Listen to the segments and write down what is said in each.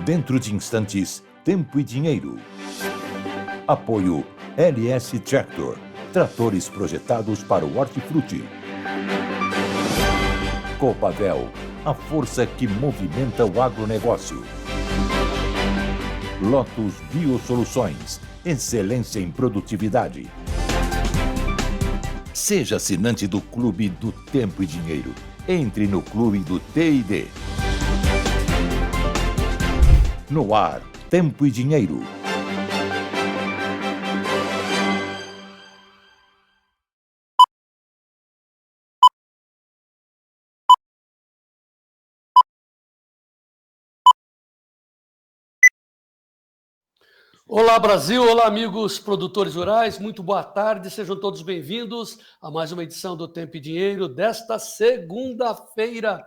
Dentro de instantes, Tempo e Dinheiro. Apoio LS Tractor, tratores projetados para o hortifruti. Copavel, a força que movimenta o agronegócio. Lotus Biosoluções, excelência em produtividade. Seja assinante do Clube do Tempo e Dinheiro. Entre no Clube do T&D. No ar, Tempo e Dinheiro. Olá, Brasil! Olá, amigos produtores rurais, muito boa tarde, sejam todos bem-vindos a mais uma edição do Tempo e Dinheiro desta segunda-feira,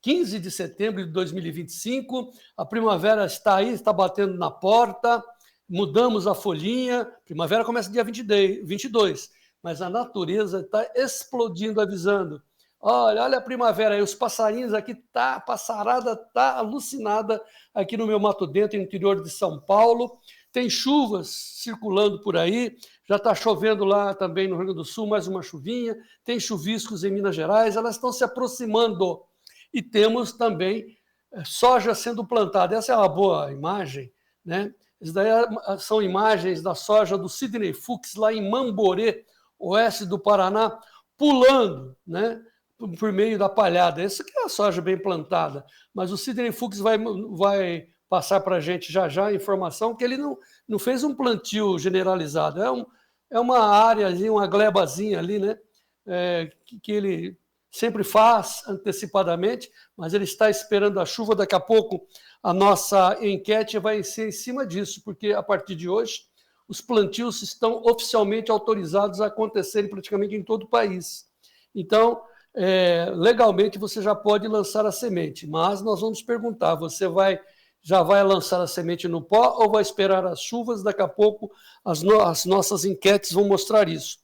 15 de setembro de 2025. A primavera está aí, está batendo na porta, mudamos a folhinha, primavera começa dia 22, mas a natureza está explodindo, avisando. Olha a primavera aí, os passarinhos aqui, a passarada está alucinada aqui no meu Mato Dentro, no interior de São Paulo. Tem chuvas circulando por aí, já está chovendo lá também no Rio Grande do Sul, mais uma chuvinha, tem chuviscos em Minas Gerais, elas estão se aproximando. E temos também soja sendo plantada. Essa é uma boa imagem, né? Isso daí são imagens da soja do Sidney Fuchs, lá em Mamborê, oeste do Paraná, pulando, né, por meio da palhada. Essa aqui é a soja bem plantada, mas o Sidney Fuchs vai passar para a gente já a informação que ele não fez um plantio generalizado, é uma áreazinha, uma glebazinha ali, né, que ele sempre faz antecipadamente, mas ele está esperando a chuva. Daqui a pouco a nossa enquete vai ser em cima disso, porque a partir de hoje os plantios estão oficialmente autorizados a acontecerem praticamente em todo o país. Então, legalmente você já pode lançar a semente, mas nós vamos perguntar, você já vai lançar a semente no pó ou vai esperar as chuvas? Daqui a pouco as nossas enquetes vão mostrar isso.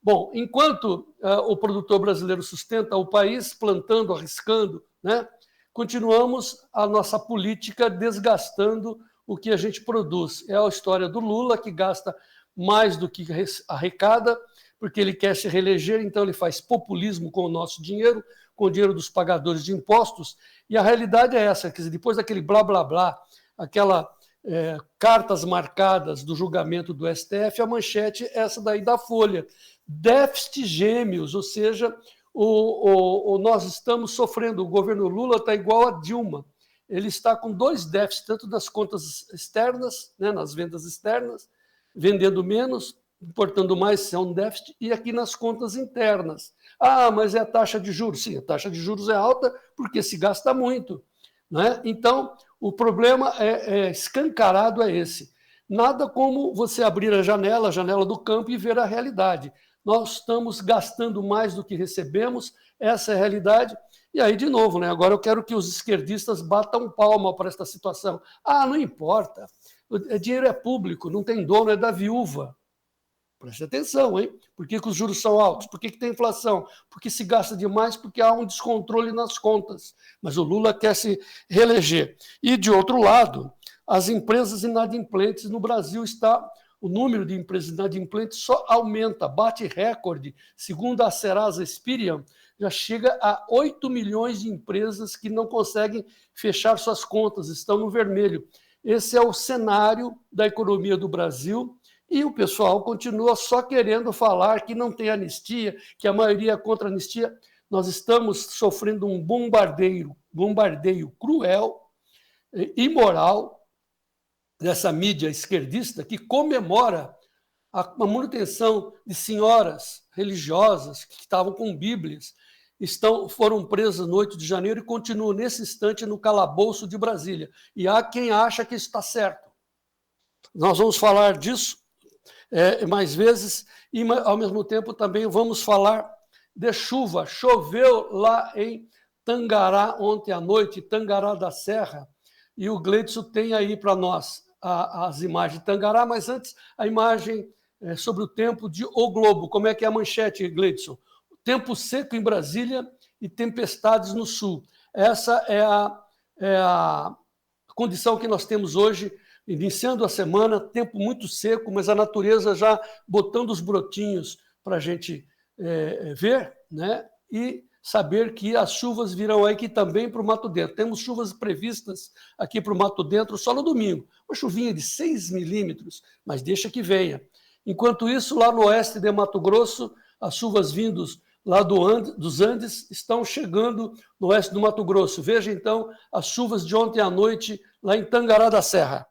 Bom, enquanto o produtor brasileiro sustenta o país, plantando, arriscando, né, continuamos a nossa política desgastando o que a gente produz. É a história do Lula, que gasta mais do que arrecada, porque ele quer se reeleger, então ele faz populismo com o nosso dinheiro, com o dinheiro dos pagadores de impostos, e a realidade é essa, quer dizer, depois daquele blá, blá, blá, aquela cartas marcadas do julgamento do STF, a manchete é essa daí da Folha. Déficit gêmeos, ou seja, nós estamos sofrendo, o governo Lula está igual a Dilma, ele está com dois déficits, tanto das contas externas, né, nas vendas externas, vendendo menos, importando mais, é um déficit, e aqui nas contas internas. Ah, mas é a taxa de juros. Sim, a taxa de juros é alta porque se gasta muito, né? Então, o problema escancarado é esse. Nada como você abrir a janela do campo e ver a realidade. Nós estamos gastando mais do que recebemos, essa é a realidade. E aí, de novo, né? Agora eu quero que os esquerdistas batam palma para esta situação. Ah, não importa, o dinheiro é público, não tem dono, é da viúva. Preste atenção, hein? Por que os juros são altos? Por que tem inflação? Porque se gasta demais, porque há um descontrole nas contas. Mas o Lula quer se reeleger. E, de outro lado, as empresas inadimplentes no Brasil o número de empresas inadimplentes só aumenta, bate recorde. Segundo a Serasa Experian, já chega a 8 milhões de empresas que não conseguem fechar suas contas, estão no vermelho. Esse é o cenário da economia do Brasil. E o pessoal continua só querendo falar que não tem anistia, que a maioria é contra a anistia. Nós estamos sofrendo um bombardeio cruel, imoral, dessa mídia esquerdista que comemora a manutenção de senhoras religiosas que estavam com bíblias, foram presas no 8 de janeiro e continuam nesse instante no calabouço de Brasília. E há quem acha que isso está certo. Nós vamos falar disso mais vezes, e ao mesmo tempo também vamos falar de chuva. Choveu lá em Tangará ontem à noite, Tangará da Serra, e o Gleidson tem aí para nós as imagens de Tangará, mas antes a imagem sobre o tempo de O Globo. Como é que é a manchete, Gleidson? Tempo seco em Brasília e tempestades no sul. Essa é a condição que nós temos hoje, iniciando a semana, tempo muito seco, mas a natureza já botando os brotinhos para a gente ver, né? E saber que as chuvas virão aqui também para o Mato Dentro. Temos chuvas previstas aqui para o Mato Dentro só no domingo. Uma chuvinha de 6 milímetros, mas deixa que venha. Enquanto isso, lá no oeste de Mato Grosso, as chuvas vindos lá dos Andes estão chegando no oeste do Mato Grosso. Veja, então, as chuvas de ontem à noite lá em Tangará da Serra.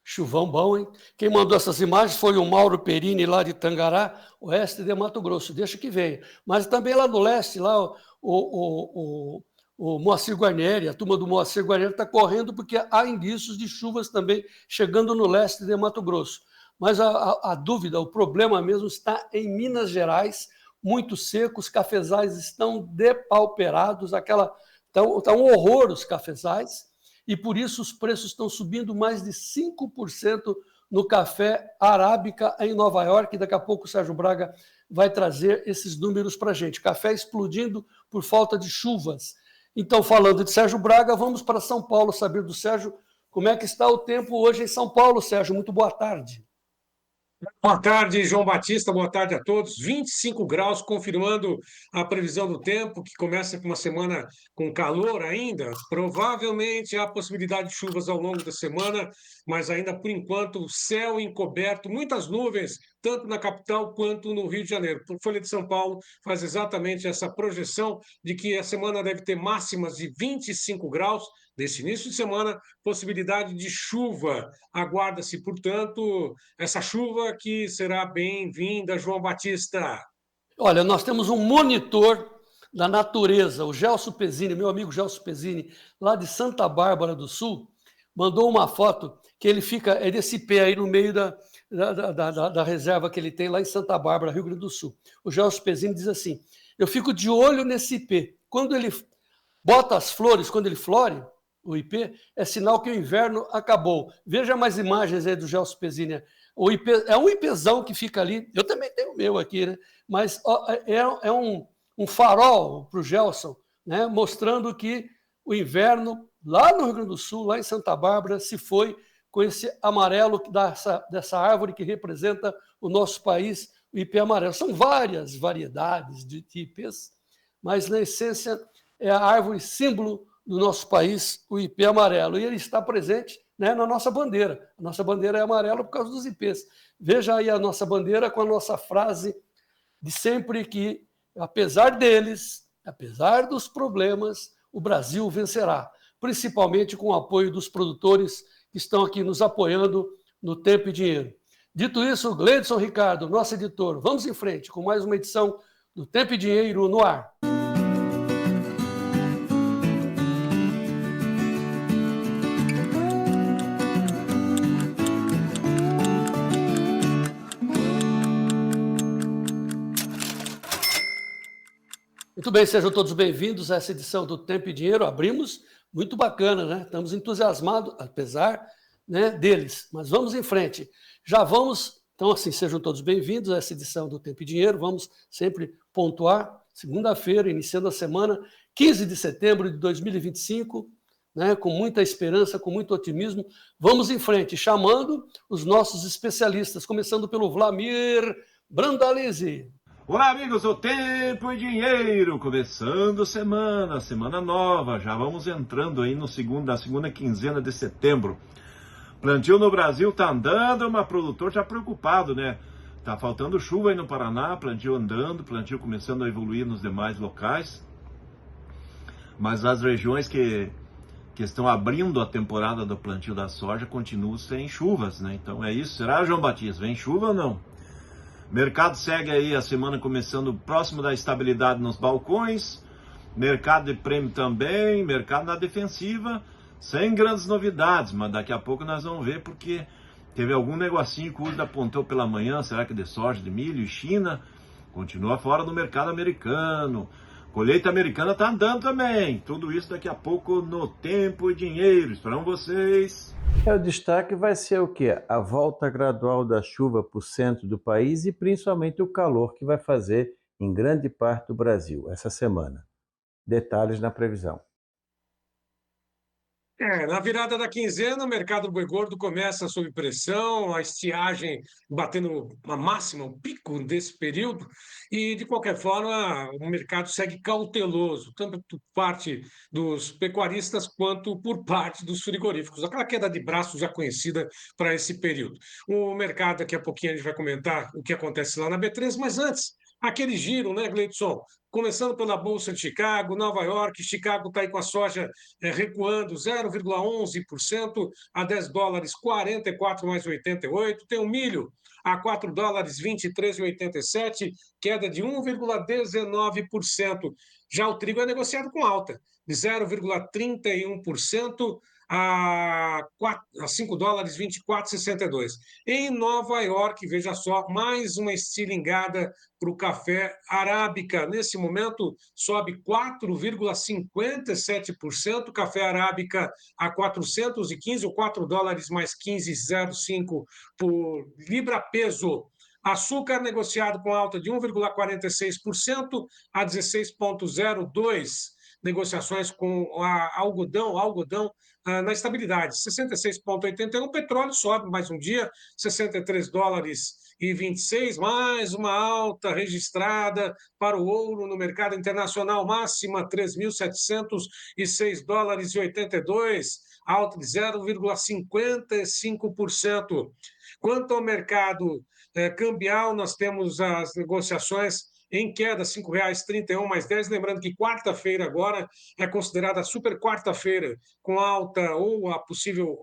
Chuvão bom, hein? Quem mandou essas imagens foi o Mauro Perini, lá de Tangará, oeste de Mato Grosso. Deixa que venha. Mas também lá no leste, lá o Moacir Guarnieri, a turma do Moacir Guarnieri está correndo porque há indícios de chuvas também chegando no leste de Mato Grosso. Mas a dúvida, o problema mesmo está em Minas Gerais, muito seco, os cafezais estão depauperados, tá um horror os cafezais, e por isso os preços estão subindo mais de 5% no café arábica em Nova York. Daqui a pouco o Sérgio Braga vai trazer esses números para a gente. Café explodindo por falta de chuvas. Então, falando de Sérgio Braga, vamos para São Paulo saber do Sérgio como é que está o tempo hoje em São Paulo. Sérgio, muito boa tarde. Boa tarde, João Batista. Boa tarde a todos. 25 graus, confirmando a previsão do tempo, que começa com uma semana com calor ainda. Provavelmente há possibilidade de chuvas ao longo da semana, mas ainda por enquanto o céu encoberto, muitas nuvens, tanto na capital quanto no Rio de Janeiro. A Folha de São Paulo faz exatamente essa projeção de que a semana deve ter máximas de 25 graus. Nesse início de semana, possibilidade de chuva. Aguarda-se, portanto, essa chuva que será bem-vinda, João Batista. Olha, nós temos um monitor da natureza, o Gelson Pezzini, meu amigo Gelson Pezzini, lá de Santa Bárbara do Sul, mandou uma foto que ele fica, desse pé aí no meio da reserva que ele tem lá em Santa Bárbara, Rio Grande do Sul. O Gelson Pezzini diz assim: eu fico de olho nesse ipê. Quando ele bota as flores, quando ele flore, o ipê, é sinal que o inverno acabou. Veja mais imagens aí do Gelson Pezzini. O ipê, é um ipêzão que fica ali. Eu também tenho o meu aqui, né? Mas é um farol para o Gelson, né? Mostrando que o inverno lá no Rio Grande do Sul, lá em Santa Bárbara, se foi com esse amarelo dessa árvore que representa o nosso país, o ipê amarelo. São várias variedades de ipês, mas na essência é a árvore símbolo do nosso país, o ipê amarelo. E ele está presente, né, na nossa bandeira. A nossa bandeira é amarela por causa dos ipês. Veja aí a nossa bandeira com a nossa frase de sempre que, apesar deles, apesar dos problemas, o Brasil vencerá. Principalmente com o apoio dos produtores que estão aqui nos apoiando no Tempo e Dinheiro. Dito isso, Gleidson Ricardo, nosso editor, vamos em frente com mais uma edição do Tempo e Dinheiro no ar. Muito bem, sejam todos bem-vindos a essa edição do Tempo e Dinheiro. Abrimos, muito bacana, né? Estamos entusiasmados, apesar, né, deles. Mas vamos em frente. Já vamos, então assim, sejam todos bem-vindos a essa edição do Tempo e Dinheiro. Vamos sempre pontuar, segunda-feira, iniciando a semana, 15 de setembro de 2025, né, com muita esperança, com muito otimismo. Vamos em frente, chamando os nossos especialistas, começando pelo Vlamir Brandalize. Olá, amigos do Tempo e Dinheiro, começando semana nova, já vamos entrando aí na segunda quinzena de setembro. Plantio no Brasil tá andando, mas produtor já preocupado, né? Tá faltando chuva aí no Paraná, plantio andando, plantio começando a evoluir nos demais locais. Mas as regiões que estão abrindo a temporada do plantio da soja continuam sem chuvas, né? Então é isso, será, João Batista? Vem chuva ou não? Mercado segue aí a semana começando próximo da estabilidade nos balcões, mercado de prêmio também, mercado na defensiva, sem grandes novidades, mas daqui a pouco nós vamos ver porque teve algum negocinho que o USDA apontou pela manhã, será que de soja, de milho e China, continua fora do mercado americano, Colheita americana está andando também. Tudo isso daqui a pouco no Tempo e Dinheiro. Esperamos vocês. O destaque vai ser o quê? A volta gradual da chuva para o centro do país e principalmente o calor que vai fazer em grande parte do Brasil essa semana. Detalhes na previsão. Na virada da quinzena, o mercado do boi gordo começa sob pressão, a estiagem batendo a máxima, o pico desse período, e, de qualquer forma, o mercado segue cauteloso, tanto por parte dos pecuaristas quanto por parte dos frigoríficos. Aquela queda de braço já conhecida para esse período. O mercado, daqui a pouquinho, a gente vai comentar o que acontece lá na B3, mas antes, aquele giro, né, Gleidson? Começando pela Bolsa de Chicago, Nova York. Chicago está aí com a soja recuando 0,11% a $10, 44 mais 88. Tem o milho a $4, 23,87, queda de 1,19%. Já o trigo é negociado com alta, de 0,31% a $5, 24,62. Em Nova York, veja só, mais uma estilingada para o café arábica. Nesse momento, sobe 4,57%. Café arábica a 415, ou $4 mais 15,05 por libra-peso. Açúcar negociado com alta de 1,46% a 16,02%. Negociações com algodão na estabilidade, 66,81. Petróleo sobe mais um dia, $63,26, mais uma alta registrada para o ouro no mercado internacional, máxima $3.706,82, alta de 0,55%. Quanto ao mercado cambial, nós temos as negociações em queda, R$ 5,31 mais 10. Lembrando que quarta-feira agora é considerada a super quarta-feira, com alta ou a possível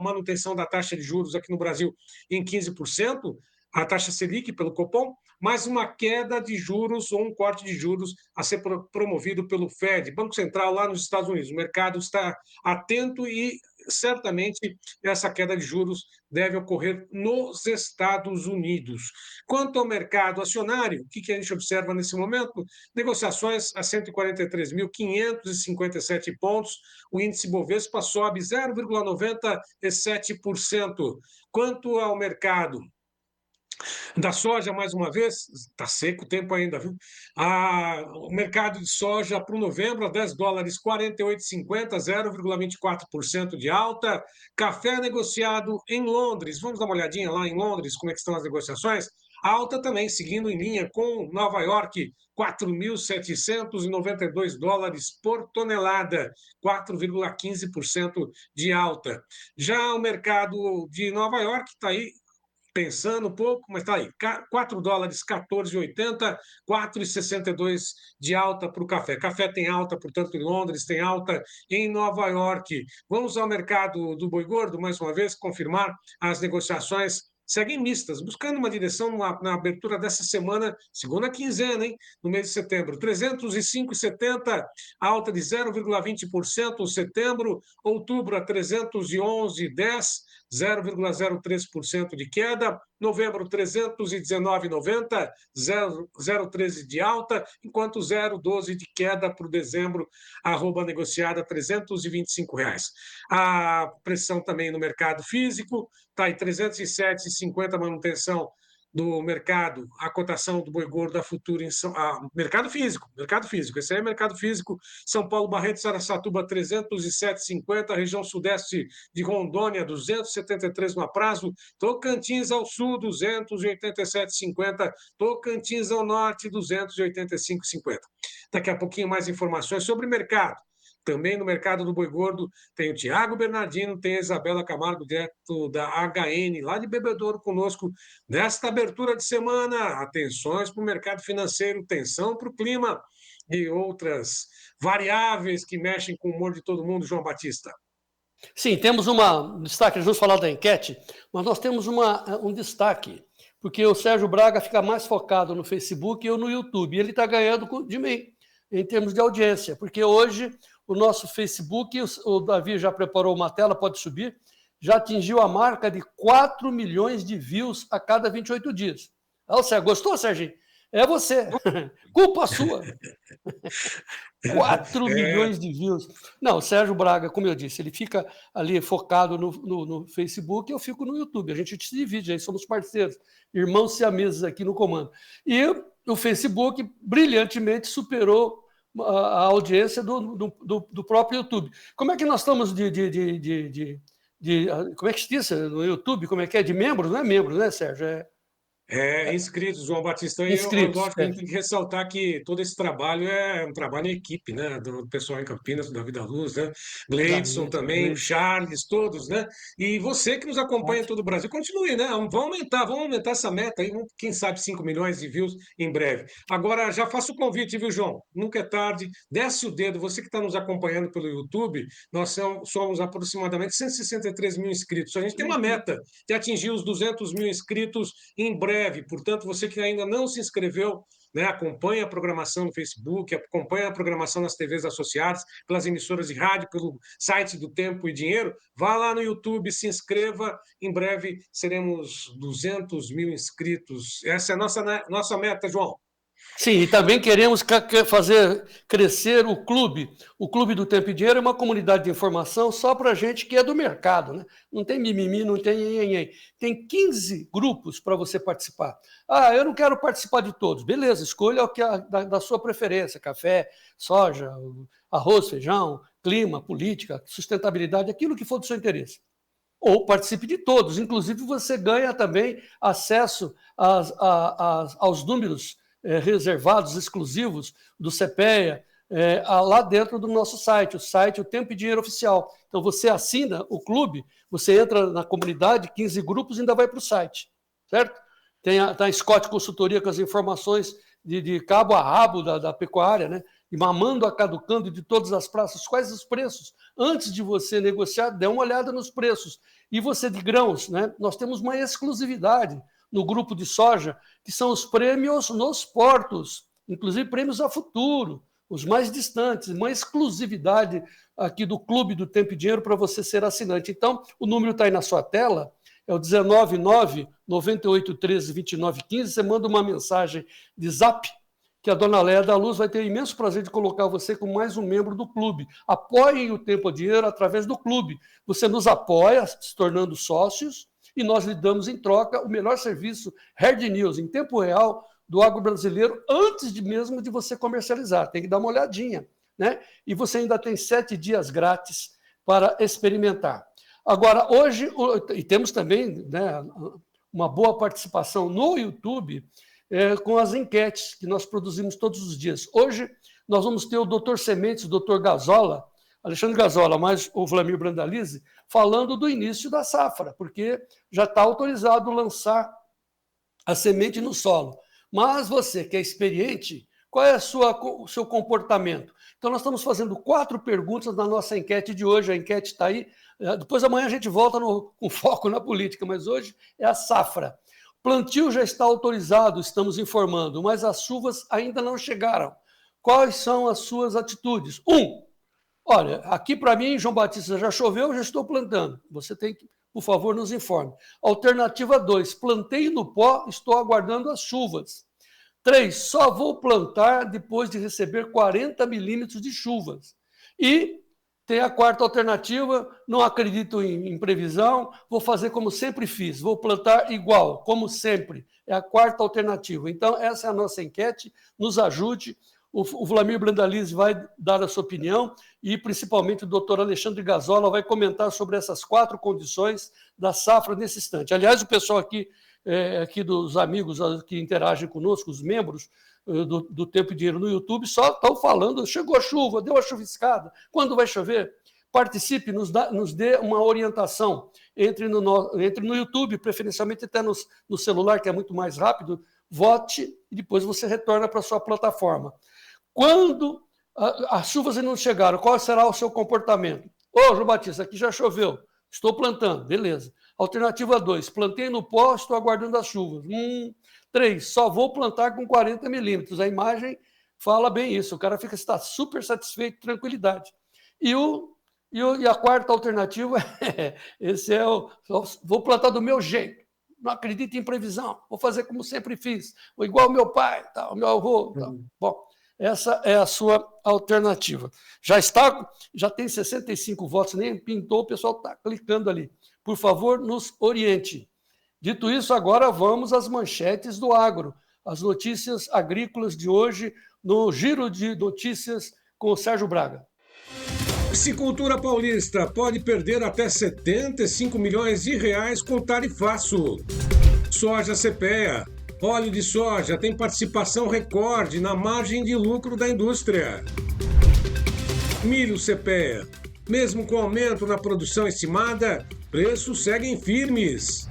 manutenção da taxa de juros aqui no Brasil em 15%, a taxa Selic pelo Copom, mais uma queda de juros ou um corte de juros a ser promovido pelo Fed, Banco Central lá nos Estados Unidos. O mercado está atento e certamente essa queda de juros deve ocorrer nos Estados Unidos. Quanto ao mercado acionário, o que a gente observa nesse momento? Negociações a 143.557 pontos, o índice Bovespa sobe 0,97%. Quanto ao mercado da soja, mais uma vez, está seco o tempo ainda, viu? O mercado de soja para o novembro, a $10, 48,50, 0,24% de alta. Café negociado em Londres. Vamos dar uma olhadinha lá em Londres, como é que estão as negociações? Alta também, seguindo em linha com Nova York, $4.792 por tonelada, 4,15% de alta. Já o mercado de Nova York está aí, pensando um pouco, mas está aí, $4, 14,80, 4,62 de alta para o café. Café tem alta, portanto, em Londres, tem alta em Nova York. Vamos ao mercado do boi gordo, mais uma vez, confirmar as negociações. Seguem mistas, buscando uma direção na abertura dessa semana, segunda quinzena, hein? No mês de setembro. 305,70, alta de 0,20% setembro. Outubro a 311,10, 0,03% de queda. Novembro, 319,90, 0,13 de alta, enquanto 0,12 de queda para o dezembro, arroba negociada, R$ 325. A pressão também no mercado físico, está aí 307,50 manutenção do mercado, a cotação do boi gordo da Futura em mercado físico, esse aí é mercado físico, São Paulo, Barreto, Saracatuba, 307,50, região sudeste de Rondônia, 273 no aprazo, Tocantins ao sul, 287,50, Tocantins ao norte, 285,50. Daqui a pouquinho mais informações sobre mercado. Também no mercado do boi gordo tem o Tiago Bernardino, tem a Isabela Camargo, direto da HN, lá de Bebedouro, conosco nesta abertura de semana. Atenções para o mercado financeiro, tensão para o clima e outras variáveis que mexem com o humor de todo mundo, João Batista. Sim, temos um destaque, vamos falar da enquete, mas nós temos um destaque, porque o Sérgio Braga fica mais focado no Facebook e eu no YouTube, e ele está ganhando de mim, em termos de audiência, porque hoje o nosso Facebook, o Davi já preparou uma tela, pode subir, já atingiu a marca de 4 milhões de views a cada 28 dias. Você gostou, Serginho? É você. Culpa sua. 4 É, milhões de views. Não, o Sérgio Braga, como eu disse, ele fica ali focado no Facebook, eu fico no YouTube. A gente se divide, aí somos parceiros, irmãos siameses aqui no comando. E o Facebook brilhantemente superou a audiência do próprio YouTube. Como é que nós estamos como é que se diz no YouTube? Como é que é? De membros? Não é membros, né, Sérgio? inscritos, João Batista. E Inscritos. lógico, a gente tem que ressaltar que todo esse trabalho é um trabalho em equipe, né? Do pessoal em Campinas, da Vida Luz, né? Gleidson também, o Charles, todos, né? E você que nos acompanha em todo o Brasil, continue, né? Vamos aumentar essa meta aí, quem sabe 5 milhões de views em breve. Agora, já faço o convite, viu, João? Nunca é tarde, desce o dedo, você que está nos acompanhando pelo YouTube, nós somos aproximadamente 163 mil inscritos. A gente tem uma meta de atingir os 200 mil inscritos em breve. Portanto, você que ainda não se inscreveu, né, acompanhe a programação no Facebook, acompanhe a programação nas TVs associadas, pelas emissoras de rádio, pelo site do Tempo e Dinheiro, vá lá no YouTube, se inscreva. Em breve seremos 200 mil inscritos. Essa é a nossa meta, João. Sim, e também queremos fazer crescer o clube. O Clube do Tempo e Dinheiro é uma comunidade de informação só para gente que é do mercado, né? Não tem mimimi, não tem nhenhenhen. Tem 15 grupos para você participar. Ah, eu não quero participar de todos. Beleza, escolha o que da sua preferência: café, soja, arroz, feijão, clima, política, sustentabilidade, aquilo que for do seu interesse. Ou participe de todos. Inclusive, você ganha também acesso aos números reservados, exclusivos do CPEA, lá dentro do nosso site, o Tempo e Dinheiro Oficial. Então, você assina o clube, você entra na comunidade, 15 grupos, e ainda vai para o site, certo? Tem a Scott Consultoria com as informações de cabo a rabo da pecuária, né? E mamando a caducando de todas as praças, quais os preços. Antes de você negociar, dê uma olhada nos preços. E você de grãos, né? Nós temos uma exclusividade no grupo de soja, que são os prêmios nos portos, inclusive prêmios a futuro, os mais distantes, uma exclusividade aqui do Clube do Tempo e Dinheiro para você ser assinante. Então, o número está aí na sua tela, é o 199-9813-2915, você manda uma mensagem de zap, que a dona Léa da Luz vai ter imenso prazer de colocar você como mais um membro do clube. Apoiem o Tempo e Dinheiro através do clube. Você nos apoia, se tornando sócios, e nós lhe damos em troca o melhor serviço Hard News, em tempo real, do agro brasileiro, antes mesmo de você comercializar. Tem que dar uma olhadinha, né? E você ainda tem 7 dias grátis para experimentar. Agora, hoje, e temos também, né, uma boa participação no YouTube com as enquetes que nós produzimos todos os dias. Hoje, nós vamos ter o Dr. Sementes, o Dr. Gazola, Alexandre Gazola, mais o Vlamir Brandalize, falando do início da safra, porque já está autorizado lançar a semente no solo. Mas você que é experiente, qual é o seu comportamento? Então, nós estamos fazendo 4 perguntas na nossa enquete de hoje. A enquete está aí. Depois, amanhã, a gente volta com foco na política, mas hoje é a safra. O plantio já está autorizado, estamos informando, mas as chuvas ainda não chegaram. Quais são as suas atitudes? 1. Olha, aqui para mim, João Batista, já choveu, já estou plantando. Você tem que, por favor, nos informe. Alternativa 2, plantei no pó, estou aguardando as chuvas. 3, só vou plantar depois de receber 40 milímetros de chuvas. E tem a 4ª alternativa, não acredito em previsão, vou fazer como sempre fiz, vou plantar igual, como sempre. É a 4ª alternativa. Então, essa é a nossa enquete, nos ajude. O Vlamir Brandalize vai dar a sua opinião e, principalmente, o doutor Alexandre Gazola vai comentar sobre essas 4 condições da safra nesse instante. Aliás, o pessoal aqui dos amigos que interagem conosco, os membros do Tempo e Dinheiro no YouTube, só estão falando, chegou a chuva, deu a chuviscada, quando vai chover? Participe, nos dê uma orientação. Entre no YouTube, preferencialmente até no celular, que é muito mais rápido, vote e depois você retorna para a sua plataforma. Quando as chuvas ainda não chegaram, qual será o seu comportamento? Ô, João Batista, aqui já choveu, estou plantando, beleza. Alternativa 2, plantei no pó, estou aguardando as chuvas. 3, só vou plantar com 40 milímetros. A imagem fala bem isso, o cara está super satisfeito, tranquilidade. E a 4ª alternativa vou plantar do meu jeito. não acredito em previsão, vou fazer como sempre fiz, vou igual ao meu pai, tá, ao meu avô. Tá. Bom, essa é a sua alternativa. Já tem 65 votos, nem pintou, o pessoal está clicando ali. Por favor, nos oriente. Dito isso, agora vamos às manchetes do agro, as notícias agrícolas de hoje, no Giro de Notícias com o Sérgio Braga. Piscicultura paulista pode perder até 75 milhões de reais com tarifaço. Soja CPEA. Óleo de soja tem participação recorde na margem de lucro da indústria. Milho CPEA. Mesmo com aumento na produção estimada, preços seguem firmes.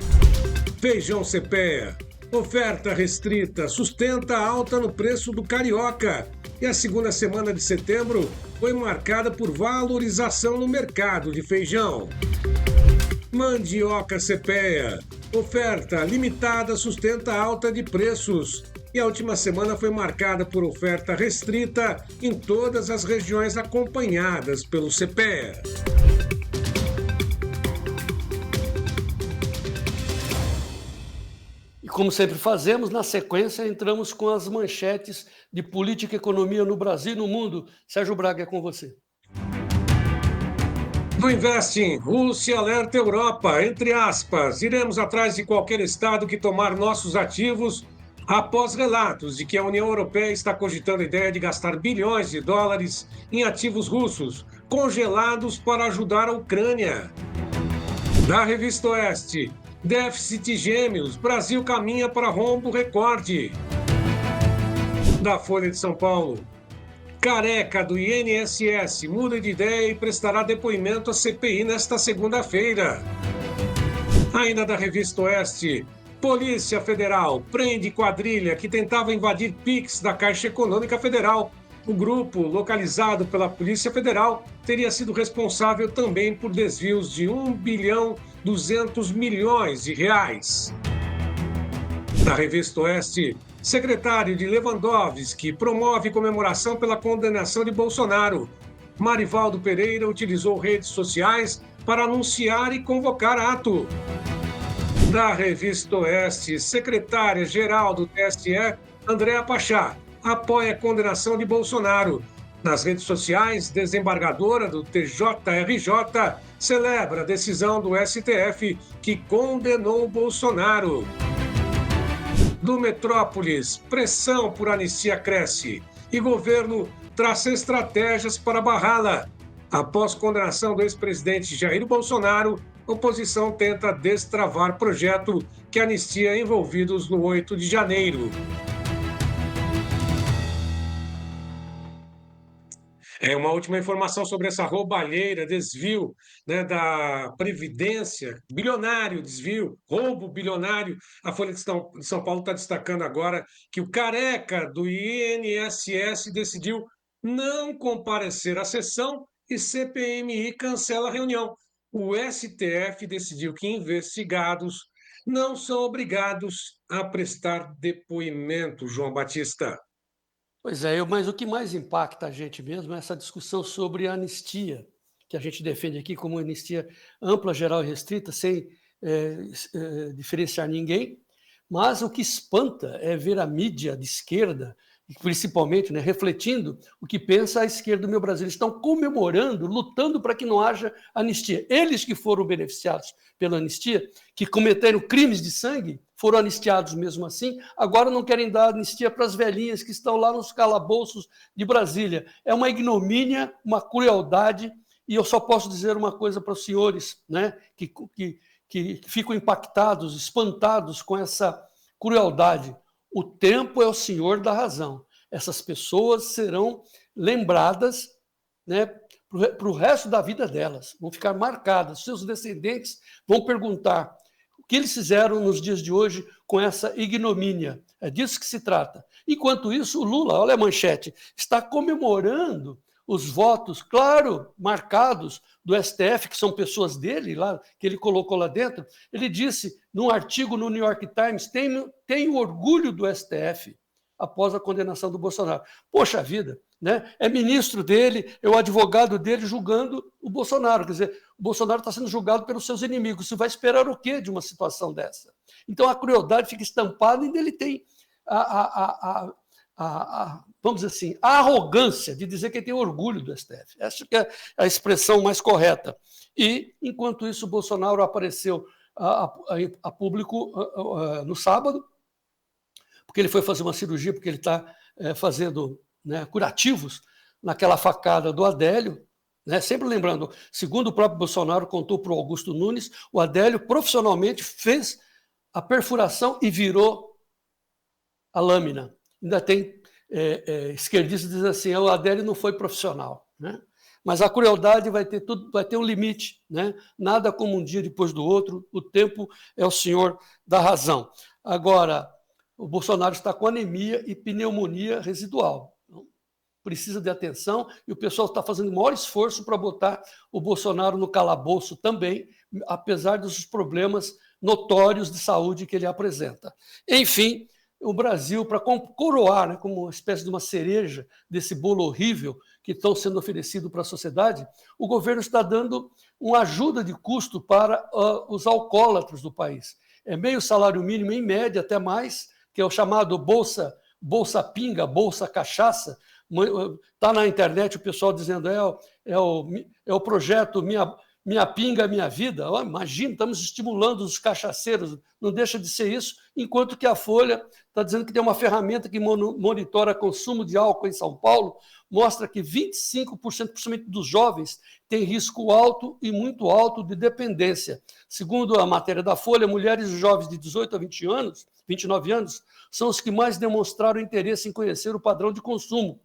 Feijão CPEA. Oferta restrita sustenta a alta no preço do carioca. E a segunda semana de setembro foi marcada por valorização no mercado de feijão. Mandioca CPEA. Oferta limitada sustenta a alta de preços. E a última semana foi marcada por oferta restrita em todas as regiões acompanhadas pelo CPEA. E como sempre fazemos, na sequência entramos com as manchetes de política e economia no Brasil e no mundo. Sérgio Braga, é com você. Do Investing, Rússia alerta Europa, entre aspas, iremos atrás de qualquer estado que tomar nossos ativos após relatos de que a União Europeia está cogitando a ideia de gastar bilhões de dólares em ativos russos, congelados para ajudar a Ucrânia. Da Revista Oeste, déficit gêmeos, Brasil caminha para rombo recorde. Da Folha de São Paulo, Careca do INSS muda de ideia e prestará depoimento à CPI nesta segunda-feira. Ainda da Revista Oeste, Polícia Federal prende quadrilha que tentava invadir PIX da Caixa Econômica Federal. O grupo, localizado pela Polícia Federal, teria sido responsável também por desvios de 1,2 bilhão de reais. Na Revista Oeste, secretário de Lewandowski promove comemoração pela condenação de Bolsonaro. Marivaldo Pereira utilizou redes sociais para anunciar e convocar ato. Da Revista Oeste, secretária-geral do TSE, Andréa Pachá, apoia a condenação de Bolsonaro. Nas redes sociais, desembargadora do TJRJ celebra a decisão do STF que condenou Bolsonaro. Do Metrópolis, pressão por anistia cresce e governo traça estratégias para barrá-la. Após condenação do ex-presidente Jair Bolsonaro, oposição tenta destravar projeto que anistia envolvidos no 8 de janeiro. Uma última informação sobre essa roubalheira, desvio, né, da Previdência, bilionário desvio, roubo bilionário. A Folha de São Paulo está destacando agora que o Careca do INSS decidiu não comparecer à sessão e CPMI cancela a reunião. O STF decidiu que investigados não são obrigados a prestar depoimento, João Batista. Pois é, mas o que mais impacta a gente mesmo é essa discussão sobre a anistia, que a gente defende aqui como anistia ampla, geral e restrita, sem diferenciar ninguém. Mas o que espanta é ver a mídia de esquerda, principalmente, né, refletindo o que pensa a esquerda do meu Brasil. Eles estão comemorando, lutando para que não haja anistia. Eles que foram beneficiados pela anistia, que cometeram crimes de sangue, foram anistiados mesmo assim, agora não querem dar anistia para as velhinhas que estão lá nos calabouços de Brasília. É uma ignomínia, uma crueldade, e eu só posso dizer uma coisa para os senhores, né, que ficam impactados, espantados com essa crueldade. O tempo é o senhor da razão. Essas pessoas serão lembradas, né, para o resto da vida delas, vão ficar marcadas. Seus descendentes vão perguntar o que eles fizeram nos dias de hoje com essa ignomínia. É disso que se trata. Enquanto isso, o Lula, olha a manchete, está comemorando os votos, claro, marcados do STF, que são pessoas dele, lá, que ele colocou lá dentro. Ele disse, num artigo no New York Times, tenho orgulho do STF após a condenação do Bolsonaro. Poxa vida, né? É ministro dele, é o advogado dele julgando o Bolsonaro. Quer dizer, o Bolsonaro está sendo julgado pelos seus inimigos. Você vai esperar o quê de uma situação dessa? Então a crueldade fica estampada e ele tem vamos dizer assim, a arrogância de dizer que ele tem orgulho do STF. Essa que é a expressão mais correta. E, enquanto isso, o Bolsonaro apareceu a público no sábado, porque ele foi fazer uma cirurgia, porque ele está fazendo, né, curativos naquela facada do Adélio, né? Sempre lembrando, segundo o próprio Bolsonaro contou para o Augusto Nunes, o Adélio profissionalmente fez a perfuração e virou a lâmina. Ainda tem esquerdistas que dizem assim, o Adélio não foi profissional, né? Mas a crueldade vai ter um limite, né? Nada como um dia depois do outro, o tempo é o senhor da razão. Agora, o Bolsonaro está com anemia e pneumonia residual. Então, precisa de atenção e o pessoal está fazendo o maior esforço para botar o Bolsonaro no calabouço também, apesar dos problemas notórios de saúde que ele apresenta. Enfim, o Brasil, para coroar, né, como uma espécie de uma cereja desse bolo horrível que estão sendo oferecido para a sociedade, o governo está dando uma ajuda de custo para os alcoólatras do país. É meio salário mínimo, em média, até mais, que é o chamado Bolsa Pinga, Bolsa Cachaça. Está na internet o pessoal dizendo é o projeto Minha Pinga, Minha Vida. Imagina, estamos estimulando os cachaceiros, não deixa de ser isso, enquanto que a Folha está dizendo que tem uma ferramenta que monitora consumo de álcool em São Paulo, mostra que 25%, principalmente dos jovens, tem risco alto e muito alto de dependência. Segundo a matéria da Folha, mulheres e jovens de 18 a 29 anos são os que mais demonstraram interesse em conhecer o padrão de consumo.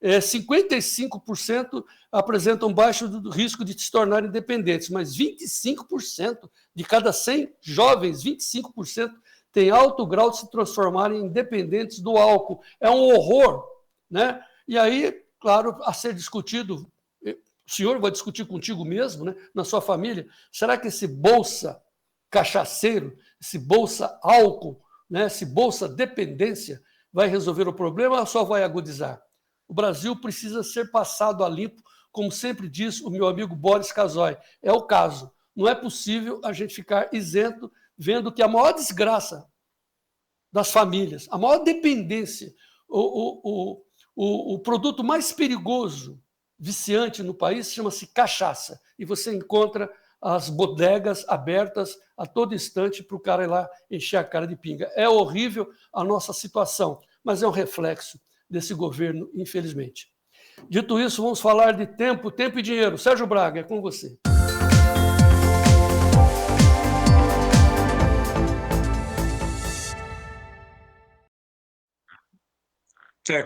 55% apresentam baixo risco de se tornarem dependentes, mas 25% de cada 100 jovens, 25% têm alto grau de se transformarem em dependentes do álcool. É um horror, né? E aí, claro, a ser discutido, o senhor vai discutir contigo mesmo, né, na sua família, será que esse bolsa cachaceiro, esse bolsa álcool, né, esse bolsa dependência vai resolver o problema ou só vai agudizar? O Brasil precisa ser passado a limpo, como sempre diz o meu amigo Boris Casoy. É o caso. Não é possível a gente ficar isento, vendo que a maior desgraça das famílias, a maior dependência, o produto mais perigoso, viciante no país, chama-se cachaça. E você encontra as bodegas abertas a todo instante para o cara ir lá encher a cara de pinga. É horrível a nossa situação, mas é um reflexo desse governo, infelizmente. Dito isso, vamos falar de tempo e dinheiro. Sérgio Braga, é com você.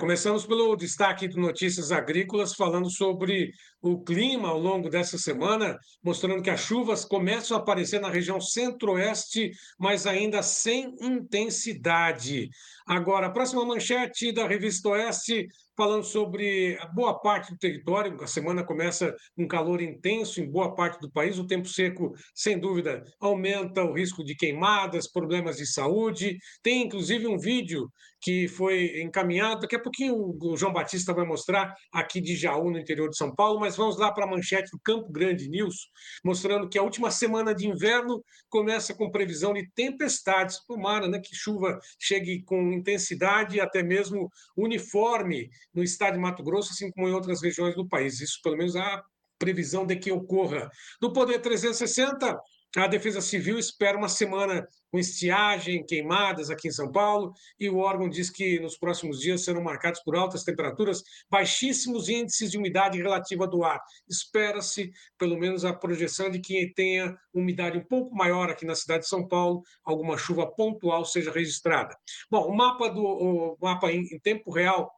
Começamos pelo destaque de notícias agrícolas, falando sobre o clima ao longo dessa semana, mostrando que as chuvas começam a aparecer na região centro-oeste, mas ainda sem intensidade. Agora, a próxima manchete da Revista Oeste, falando sobre boa parte do território. A semana começa com calor intenso em boa parte do país. O tempo seco, sem dúvida, aumenta o risco de queimadas, problemas de saúde. Tem, inclusive, um vídeo que foi encaminhado. Daqui a pouquinho o João Batista vai mostrar aqui de Jaú, no interior de São Paulo, mas vamos lá para a manchete do Campo Grande News, mostrando que a última semana de inverno começa com previsão de tempestades. Tomara, né, que chuva chegue com intensidade e até mesmo uniforme no estado de Mato Grosso, assim como em outras regiões do país. Isso, pelo menos, a previsão de que ocorra. No Poder 360, a Defesa Civil espera uma semana com estiagem, queimadas aqui em São Paulo, e o órgão diz que nos próximos dias serão marcados por altas temperaturas, baixíssimos índices de umidade relativa do ar. Espera-se, pelo menos, a projeção de que tenha umidade um pouco maior aqui na cidade de São Paulo, alguma chuva pontual seja registrada. Bom, o mapa em tempo real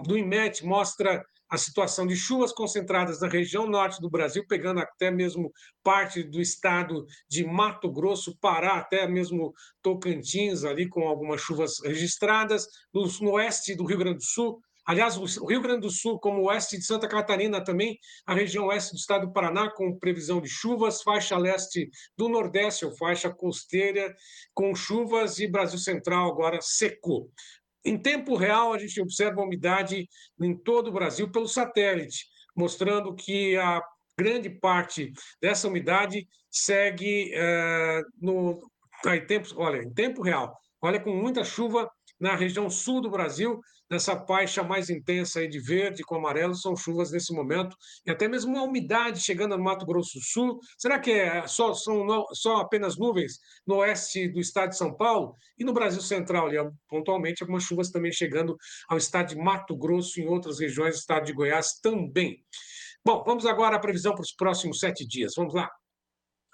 do IMET mostra a situação de chuvas concentradas na região norte do Brasil, pegando até mesmo parte do estado de Mato Grosso, Pará, até mesmo Tocantins, ali com algumas chuvas registradas, no oeste do Rio Grande do Sul. Aliás, o Rio Grande do Sul, como o oeste de Santa Catarina também, a região oeste do estado do Paraná, com previsão de chuvas, faixa leste do Nordeste, ou faixa costeira, com chuvas, e Brasil Central agora secou. Em tempo real, a gente observa a umidade em todo o Brasil pelo satélite, mostrando que a grande parte dessa umidade segue olha, em tempo real. Olha, com muita chuva na região sul do Brasil, nessa faixa mais intensa aí de verde com amarelo, são chuvas nesse momento, e até mesmo uma umidade chegando no Mato Grosso do Sul. Será que só apenas nuvens no oeste do estado de São Paulo? E no Brasil Central, ali, pontualmente, algumas chuvas também chegando ao estado de Mato Grosso e em outras regiões do estado de Goiás também. Bom, vamos agora à previsão para os próximos 7 dias. Vamos lá.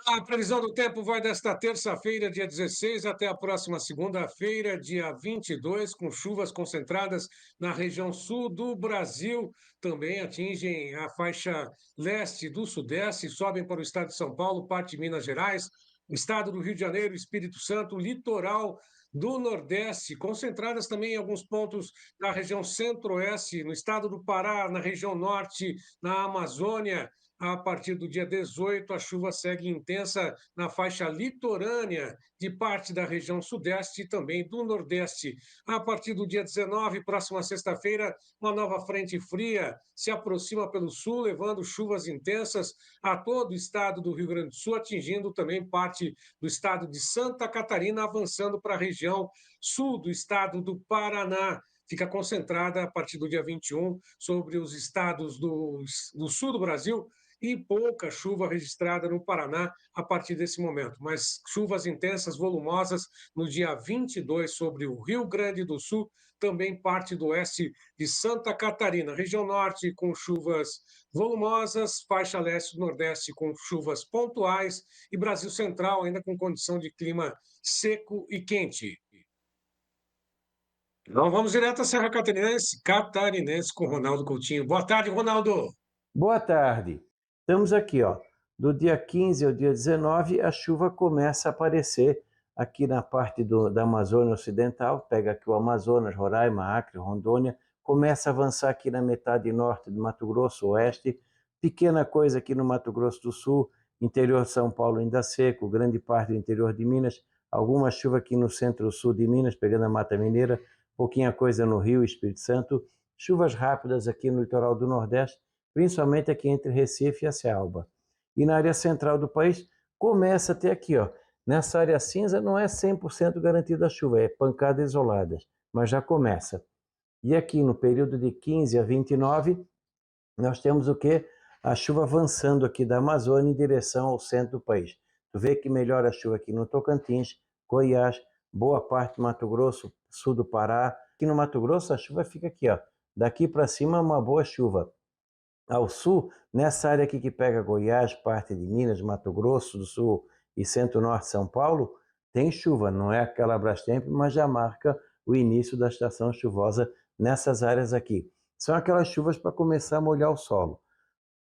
A previsão do tempo vai desta terça-feira, dia 16, até a próxima segunda-feira, dia 22, com chuvas concentradas na região sul do Brasil. Também atingem a faixa leste do Sudeste, sobem para o estado de São Paulo, parte de Minas Gerais, o estado do Rio de Janeiro, Espírito Santo, litoral do Nordeste, concentradas também em alguns pontos na região centro-oeste, no estado do Pará, na região norte, na Amazônia. A partir do dia 18, a chuva segue intensa na faixa litorânea de parte da região sudeste e também do nordeste. A partir do dia 19, próxima sexta-feira, uma nova frente fria se aproxima pelo sul, levando chuvas intensas a todo o estado do Rio Grande do Sul, atingindo também parte do estado de Santa Catarina, avançando para a região sul do estado do Paraná. Fica concentrada a partir do dia 21 sobre os estados do sul do Brasil, e pouca chuva registrada no Paraná a partir desse momento, mas chuvas intensas, volumosas, no dia 22 sobre o Rio Grande do Sul, também parte do oeste de Santa Catarina, região norte com chuvas volumosas, faixa leste do nordeste com chuvas pontuais e Brasil Central ainda com condição de clima seco e quente. Então vamos direto à Serra Catarinense com Ronaldo Coutinho. Boa tarde, Ronaldo. Boa tarde. Estamos aqui, ó. Do dia 15 ao dia 19, a chuva começa a aparecer aqui na parte da Amazônia Ocidental. Pega aqui o Amazonas, Roraima, Acre, Rondônia. Começa a avançar aqui na metade norte do Mato Grosso, oeste. Pequena coisa aqui no Mato Grosso do Sul, interior de São Paulo ainda seco, grande parte do interior de Minas. Alguma chuva aqui no centro-sul de Minas, pegando a Mata Mineira. Pouquinha coisa no Rio, Espírito Santo. Chuvas rápidas aqui no litoral do Nordeste, principalmente aqui entre Recife e a Cealba. E na área central do país, começa a ter aqui, ó, nessa área cinza não é 100% garantida a chuva, é pancadas isoladas, mas já começa. E aqui no período de 15 a 29, nós temos o quê? A chuva avançando aqui da Amazônia em direção ao centro do país. Tu vê que melhora a chuva aqui no Tocantins, Goiás, boa parte do Mato Grosso, sul do Pará. Aqui no Mato Grosso a chuva fica aqui, ó, daqui para cima uma boa chuva. Ao sul, nessa área aqui que pega Goiás, parte de Minas, Mato Grosso do Sul e centro-norte de São Paulo, tem chuva, não é aquela Brastemp, mas já marca o início da estação chuvosa nessas áreas aqui. São aquelas chuvas para começar a molhar o solo.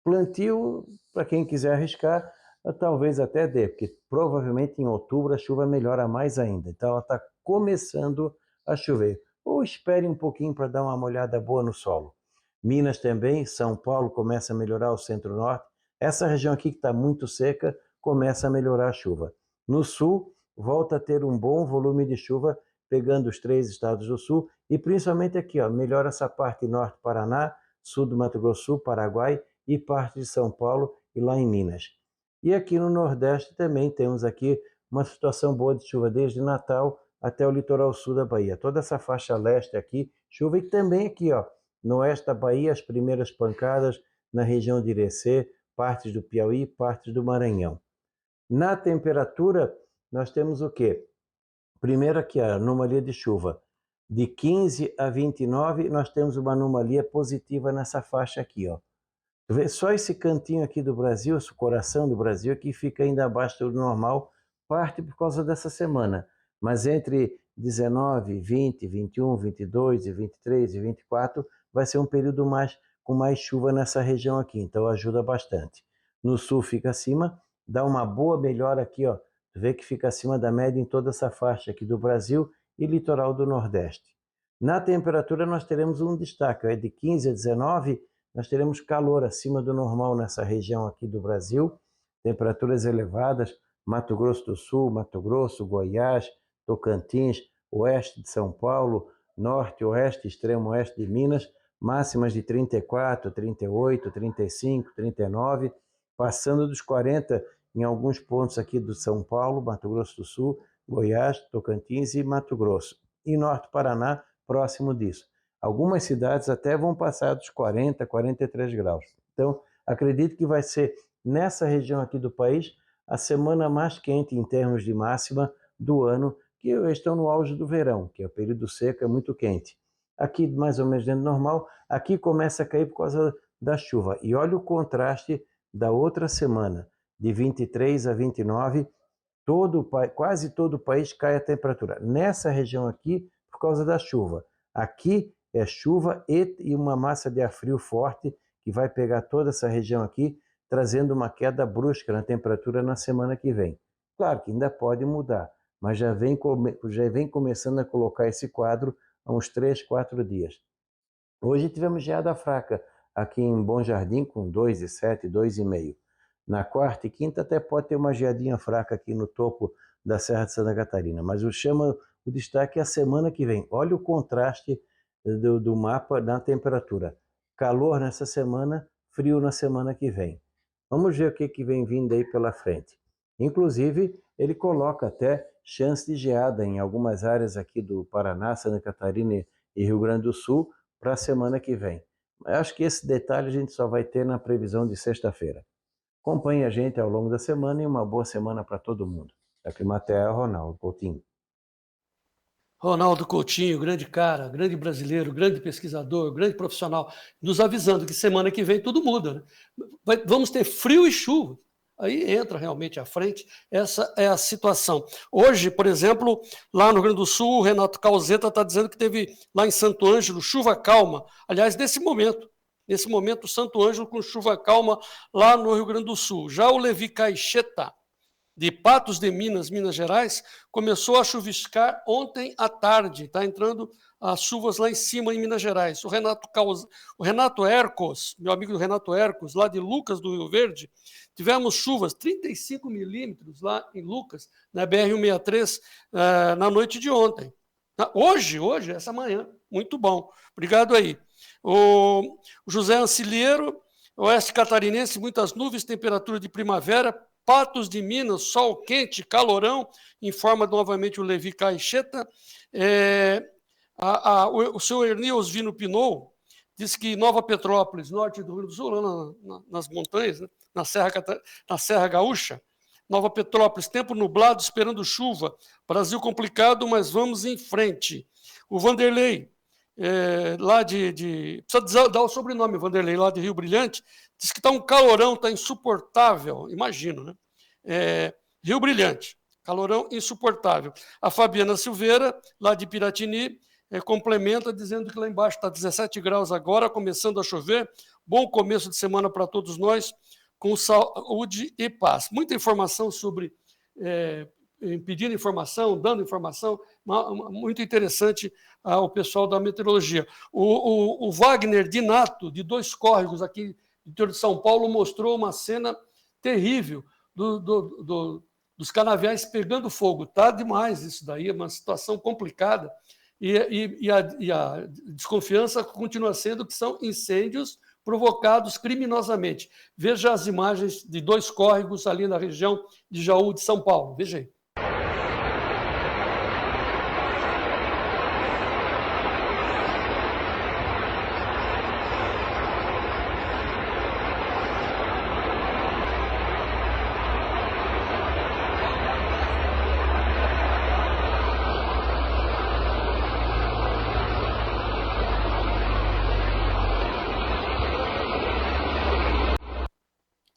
Plantio, para quem quiser arriscar, talvez até dê, porque provavelmente em outubro a chuva melhora mais ainda. Então ela está começando a chover. Ou espere um pouquinho para dar uma molhada boa no solo. Minas também, São Paulo começa a melhorar o centro-norte. Essa região aqui que está muito seca começa a melhorar a chuva. No sul, volta a ter um bom volume de chuva, pegando os 3 estados do sul e principalmente aqui, ó, melhora essa parte norte do Paraná, sul do Mato Grosso do Sul, Paraguai e parte de São Paulo e lá em Minas. E aqui no Nordeste também temos aqui uma situação boa de chuva desde Natal até o litoral sul da Bahia. Toda essa faixa leste aqui, chuva e também aqui, ó, no oeste da Bahia, as primeiras pancadas na região de Irecê, partes do Piauí, partes do Maranhão. Na temperatura, nós temos o quê? Primeiro aqui a anomalia de chuva. De 15 a 29, nós temos uma anomalia positiva nessa faixa aqui, ó. Só esse cantinho aqui do Brasil, esse coração do Brasil, aqui fica ainda abaixo do normal, parte por causa dessa semana. Mas entre 19, 20, 21, 22 e 23 e 24, vai ser um período com mais chuva nessa região aqui, então ajuda bastante. No sul fica acima, dá uma boa melhora aqui, ó. Tu vê que fica acima da média em toda essa faixa aqui do Brasil e litoral do Nordeste. Na temperatura nós teremos um destaque, ó, de 15 a 19, nós teremos calor acima do normal nessa região aqui do Brasil, temperaturas elevadas, Mato Grosso do Sul, Mato Grosso, Goiás, Tocantins, oeste de São Paulo, norte, oeste, extremo oeste de Minas, máximas de 34, 38, 35, 39, passando dos 40 em alguns pontos aqui do São Paulo, Mato Grosso do Sul, Goiás, Tocantins e Mato Grosso. E norte Paraná, próximo disso. Algumas cidades até vão passar dos 40, 43 graus. Então, acredito que vai ser, nessa região aqui do país, a semana mais quente em termos de máxima do ano, que estão no auge do verão, que é o período seco, é muito quente. Aqui, mais ou menos dentro do normal, aqui começa a cair por causa da chuva. E olha o contraste da outra semana, de 23 a 29, quase todo o país cai a temperatura. Nessa região aqui, por causa da chuva. Aqui é chuva e uma massa de ar frio forte que vai pegar toda essa região aqui, trazendo uma queda brusca na temperatura na semana que vem. Claro que ainda pode mudar, mas já vem começando a colocar esse quadro há uns 3, 4 dias. Hoje tivemos geada fraca aqui em Bom Jardim com 2,7, 2,5. Na quarta e quinta até pode ter uma geadinha fraca aqui no topo da Serra de Santa Catarina, mas o destaque é a semana que vem. Olha o contraste do mapa na temperatura. Calor nessa semana, frio na semana que vem. Vamos ver o que vem vindo aí pela frente. Inclusive, ele coloca até chance de geada em algumas áreas aqui do Paraná, Santa Catarina e Rio Grande do Sul para a semana que vem. Acho que esse detalhe a gente só vai ter na previsão de sexta-feira. Acompanhe a gente ao longo da semana e uma boa semana para todo mundo. Da Climaterra, Ronaldo Coutinho. Ronaldo Coutinho, grande cara, grande brasileiro, grande pesquisador, grande profissional, nos avisando que semana que vem tudo muda, né? Vamos ter frio e chuva. Aí entra realmente à frente, essa é a situação. Hoje, por exemplo, lá no Rio Grande do Sul, o Renato Calzeta está dizendo que teve lá em Santo Ângelo chuva calma. Aliás, nesse momento, Santo Ângelo com chuva calma lá no Rio Grande do Sul. Já o Levi Caixeta, de Patos de Minas, Minas Gerais, começou a chuviscar ontem à tarde. Está entrando as chuvas lá em cima, em Minas Gerais. O Renato Ercos, meu amigo Renato Ercos, lá de Lucas do Rio Verde, tivemos chuvas, 35 milímetros lá em Lucas, na BR-163, na noite de ontem. Hoje, essa manhã. Muito bom. Obrigado aí. O José Ancilheiro, oeste catarinense, muitas nuvens, temperatura de primavera. Patos de Minas, sol quente, calorão, informa novamente o Levi Caixeta. O senhor Erni Osvino Pinot diz que Nova Petrópolis, norte do Rio Grande do Sul, lá nas montanhas, né, na Serra Gaúcha, Nova Petrópolis, tempo nublado, esperando chuva. Brasil complicado, mas vamos em frente. O Vanderlei, lá precisa dar o sobrenome, Vanderlei, lá de Rio Brilhante, diz que está um calorão, está insuportável, imagino, né? Rio Brilhante, calorão insuportável. A Fabiana Silveira, lá de Piratini, complementa dizendo que lá embaixo está 17 graus agora, começando a chover. Bom começo de semana para todos nós, com saúde e paz. Muita informação sobre pedindo informação, dando informação, muito interessante ao pessoal da meteorologia. O Wagner Dinato, de Dois Córregos, aqui do interior de São Paulo, mostrou uma cena terrível dos canaviais pegando fogo. Está demais isso daí, é uma situação complicada. E a desconfiança continua sendo que são incêndios provocados criminosamente. Veja as imagens de Dois Córregos ali na região de Jaú de São Paulo. Veja aí.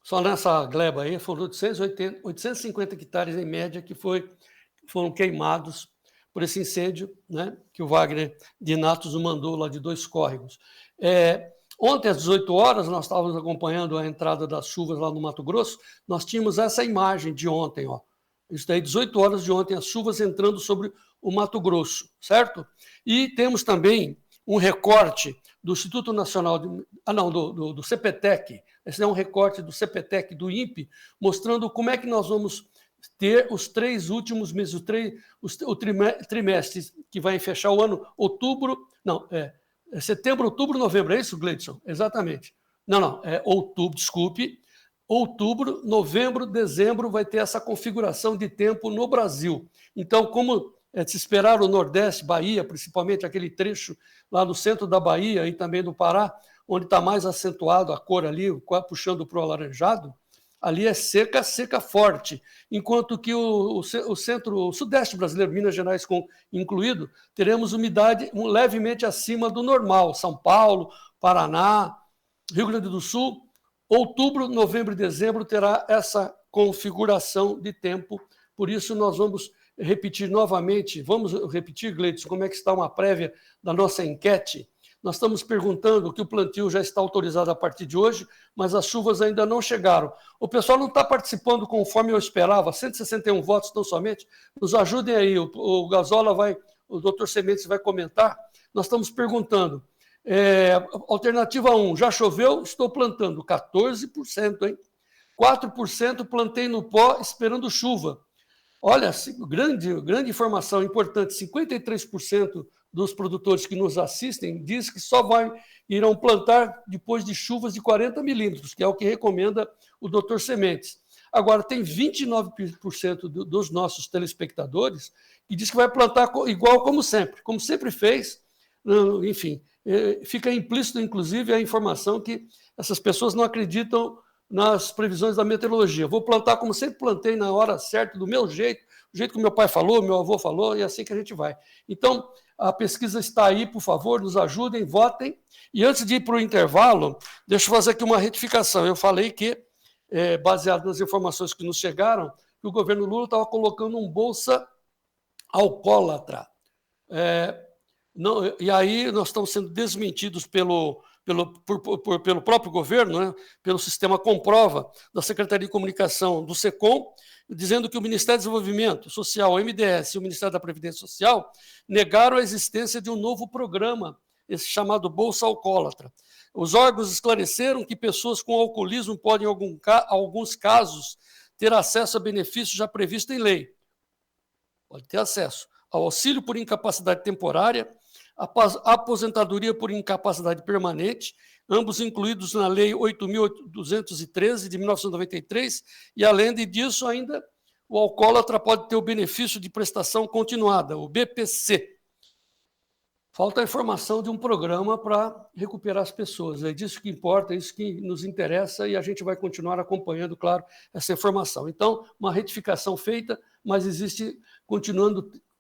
Só nessa gleba aí foram 850 hectares em média que foram queimados por esse incêndio, né, que o Wagner Dinato nos mandou lá de Dois Córregos. Ontem, às 18 horas, nós estávamos acompanhando a entrada das chuvas lá no Mato Grosso, nós tínhamos essa imagem de ontem, ó. Isso daí, 18 horas de ontem, as chuvas entrando sobre o Mato Grosso, certo? E temos também um recorte do Instituto Nacional do CPTEC, esse é um recorte do CPTEC, do INPE, mostrando como é que nós vamos ter os 3 últimos meses, o trimestre que vai fechar o ano, setembro, outubro, novembro, é isso, Gleidson? Exatamente. Não, é outubro, desculpe. Outubro, novembro, dezembro vai ter essa configuração de tempo no Brasil. Então, como se esperar o Nordeste, Bahia, principalmente aquele trecho lá no centro da Bahia e também do Pará, onde está mais acentuado a cor ali, puxando para o alaranjado, ali é seca, seca forte, enquanto que o sudeste brasileiro, Minas Gerais incluído, teremos umidade levemente acima do normal. São Paulo, Paraná, Rio Grande do Sul, outubro, novembro e dezembro terá essa configuração de tempo. Por isso, nós vamos repetir novamente, Gleidson, como é que está uma prévia da nossa enquete. Nós estamos perguntando que o plantio já está autorizado a partir de hoje, mas as chuvas ainda não chegaram. O pessoal não está participando conforme eu esperava, 161 votos tão somente. Nos ajudem aí, o Gazola o doutor Sementes vai comentar. Nós estamos perguntando, alternativa 1, já choveu? Estou plantando, 14%, hein? 4% plantei no pó esperando chuva. Olha, grande informação importante, 53% dos produtores que nos assistem diz que só irão plantar depois de chuvas de 40 milímetros, que é o que recomenda o Dr. Sementes. Agora, tem 29% dos nossos telespectadores que diz que vai plantar igual como sempre fez. Enfim, fica implícito, inclusive, a informação que essas pessoas não acreditam nas previsões da meteorologia. Vou plantar como sempre plantei, na hora certa, do meu jeito, do jeito que meu pai falou, meu avô falou, e é assim que a gente vai. Então, a pesquisa está aí, por favor, nos ajudem, votem. E antes de ir para o intervalo, deixa eu fazer aqui uma retificação. Eu falei que, baseado nas informações que nos chegaram, que o governo Lula estava colocando um bolsa alcoólatra. E aí nós estamos sendo desmentidos pelo próprio governo, né, pelo sistema Comprova, da Secretaria de Comunicação do SECOM, dizendo que o Ministério do Desenvolvimento Social, o MDS, e o Ministério da Previdência Social negaram a existência de um novo programa, esse chamado Bolsa Alcoólatra. Os órgãos esclareceram que pessoas com alcoolismo podem, em alguns casos, ter acesso a benefícios já previstos em lei. Pode ter acesso ao auxílio por incapacidade temporária, a aposentadoria por incapacidade permanente, ambos incluídos na Lei 8.213, de 1993, e, além disso, ainda o alcoólatra pode ter o benefício de prestação continuada, o BPC. Falta a informação de um programa para recuperar as pessoas. É disso que importa, é isso que nos interessa, e a gente vai continuar acompanhando, claro, essa informação. Então, uma retificação feita, mas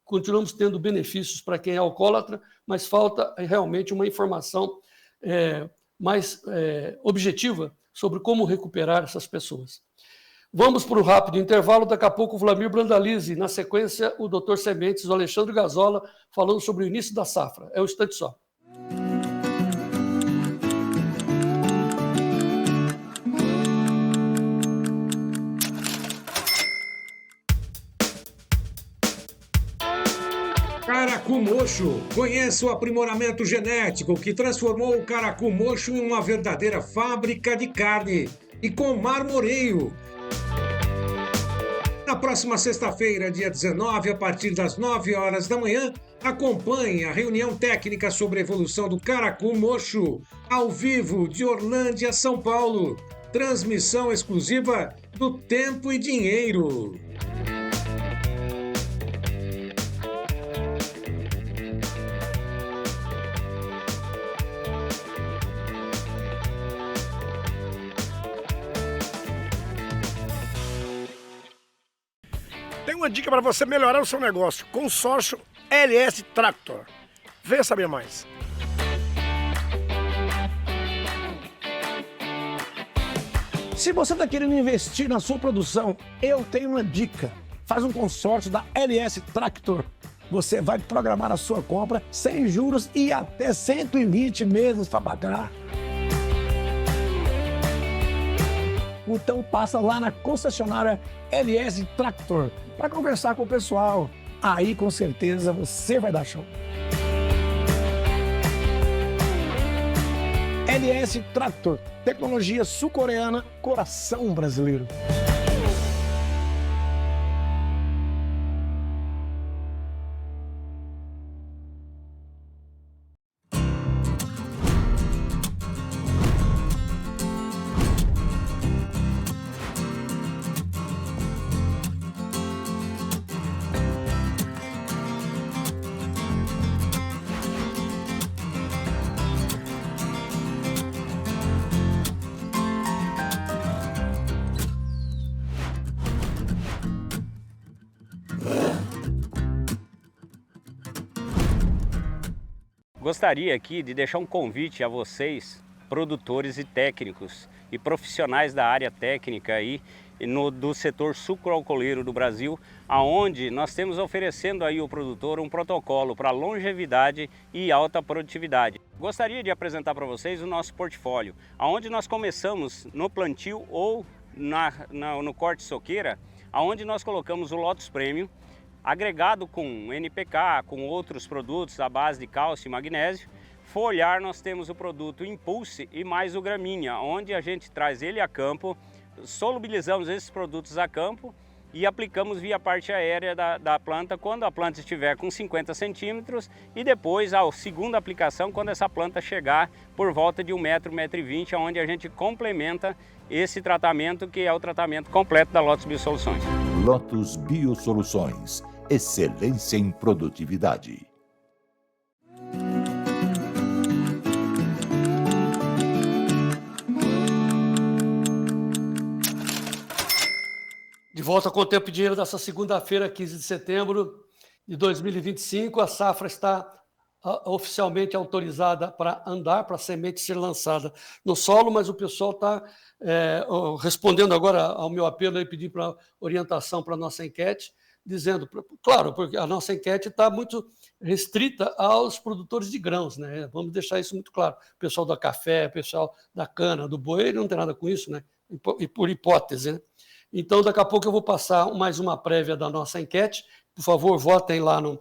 continuamos tendo benefícios para quem é alcoólatra, mas falta realmente uma informação mais objetiva sobre como recuperar essas pessoas. Vamos para um rápido intervalo, daqui a pouco o Vlamir Brandalize, na sequência o Dr. Sementes, o Alexandre Gazola, falando sobre o início da safra. É um instante só. Caracu Mocho. Conheça o aprimoramento genético que transformou o Caracu Mocho em uma verdadeira fábrica de carne e com marmoreio. Na próxima sexta-feira, dia 19, a partir das 9 horas da manhã, acompanhe a reunião técnica sobre a evolução do Caracu Mocho, ao vivo de Orlândia, São Paulo. Transmissão exclusiva do Tempo e Dinheiro. Tem uma dica para você melhorar o seu negócio. Consórcio LS Tractor. Venha saber mais. Se você está querendo investir na sua produção, eu tenho uma dica. Faz um consórcio da LS Tractor. Você vai programar a sua compra sem juros e até 120 meses para pagar. Então passa lá na concessionária LS Tractor para conversar com o pessoal. Aí com certeza você vai dar show. LS Tractor, tecnologia sul-coreana, coração brasileiro. Gostaria aqui de deixar um convite a vocês, produtores e técnicos e profissionais da área técnica aí do setor sucroalcooleiro do Brasil, aonde nós temos oferecendo aí ao produtor um protocolo para longevidade e alta produtividade. Gostaria de apresentar para vocês o nosso portfólio, aonde nós começamos no plantio ou no corte soqueira, aonde nós colocamos o Lotus Premium, agregado com NPK, com outros produtos à base de cálcio e magnésio. Foliar, nós temos o produto Impulse e mais o Gramínea, onde a gente traz ele a campo, solubilizamos esses produtos a campo e aplicamos via parte aérea da planta quando a planta estiver com 50 centímetros e depois a segunda aplicação quando essa planta chegar por volta de 1 metro, 1,20 metro, onde a gente complementa esse tratamento que é o tratamento completo da Lotus Biosoluções. Lotus Biosoluções, excelência em produtividade. De volta com o Tempo e Dinheiro dessa segunda-feira, 15 de setembro de 2025. A safra está oficialmente autorizada para andar, para a semente ser lançada no solo, mas o pessoal está respondendo agora ao meu apelo e pedir para orientação para a nossa enquete, dizendo, claro, porque a nossa enquete está muito restrita aos produtores de grãos, né? Vamos deixar isso muito claro. O pessoal do café, o pessoal da cana, do boi, não tem nada com isso, né? E por hipótese, né? Então, daqui a pouco eu vou passar mais uma prévia da nossa enquete. Por favor, votem lá no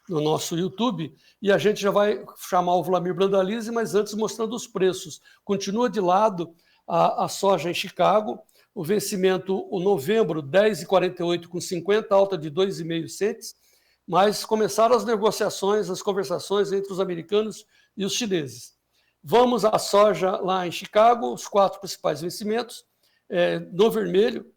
nosso YouTube e a gente já vai chamar o Vlamir Brandalize, mas antes mostrando os preços. Continua de lado a soja em Chicago, o vencimento, o novembro, 10,48 com 50, alta de 2,5 cents, mas começaram as negociações, as conversações entre os americanos e os chineses. Vamos à soja lá em Chicago, os 4 principais vencimentos, no vermelho,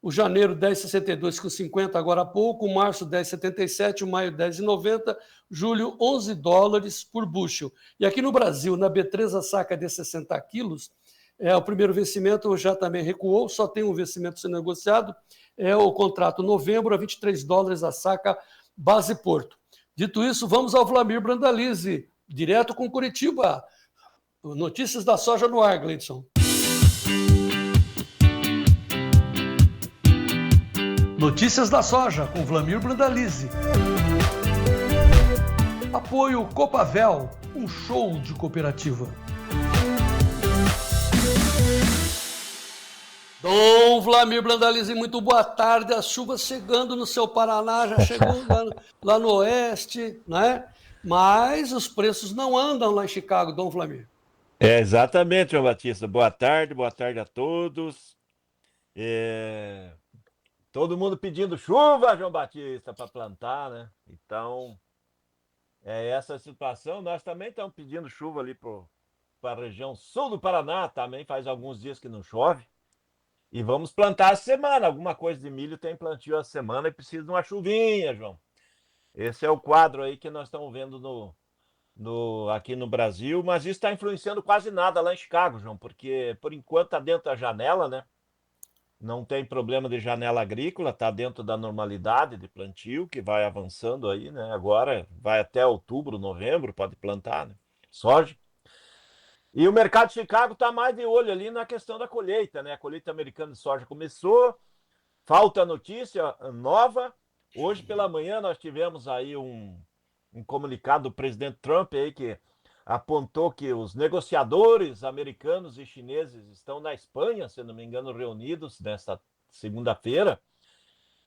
o janeiro 10,62 com 50 agora há pouco, o março 10,77, o maio 10,90, julho 11 dólares por bushel. E aqui no Brasil, na B3 a saca de 60 quilos, o primeiro vencimento já também recuou, só tem um vencimento sendo negociado, é o contrato novembro a 23 dólares a saca base Porto. Dito isso, vamos ao Vlamir Brandalize, direto com Curitiba. Notícias da soja no ar, Gleidson. Notícias da soja, com Vlamir Brandalize. Apoio Copavel, um show de cooperativa. Dom Vlamir Brandalize, muito boa tarde. As chuvas chegando no seu Paraná, já chegou lá no oeste, né? Mas os preços não andam lá em Chicago, Dom Vlamir. Exatamente, João Batista. Boa tarde a todos. Todo mundo pedindo chuva, João Batista, para plantar, né? Então, essa situação. Nós também estamos pedindo chuva ali para a região sul do Paraná, também faz alguns dias que não chove. E vamos plantar essa semana. Alguma coisa de milho tem plantio essa semana e precisa de uma chuvinha, João. Esse é o quadro aí que nós estamos vendo aqui no Brasil, mas isso está influenciando quase nada lá em Chicago, João, porque por enquanto está dentro da janela, né? Não tem problema de janela agrícola, está dentro da normalidade de plantio, que vai avançando aí, né? Agora vai até outubro, novembro, pode plantar, né? Soja. E o mercado de Chicago está mais de olho ali na questão da colheita, né? A colheita americana de soja começou, falta notícia nova. Hoje pela manhã nós tivemos aí um comunicado do presidente Trump aí que apontou que os negociadores americanos e chineses estão na Espanha, se não me engano, reunidos nesta segunda-feira.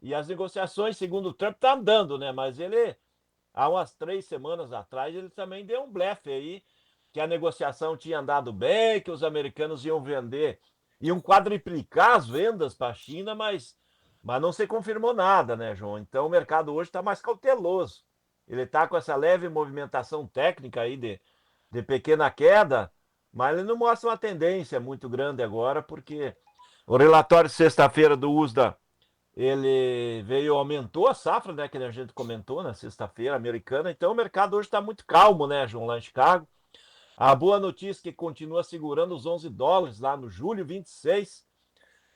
E as negociações, segundo o Trump, tá andando, né? Mas ele, há umas 3 semanas atrás, ele também deu um blefe aí, que a negociação tinha andado bem, que os americanos iam vender, iam quadriplicar as vendas para a China, mas não se confirmou nada, né, João? Então o mercado hoje está mais cauteloso. Ele está com essa leve movimentação técnica aí de pequena queda, mas ele não mostra uma tendência muito grande agora, porque o relatório de sexta-feira do USDA, ele aumentou a safra, né, que a gente comentou na sexta-feira americana, então o mercado hoje está muito calmo, né, João, lá em Chicago. A boa notícia é que continua segurando os 11 dólares lá no julho 26,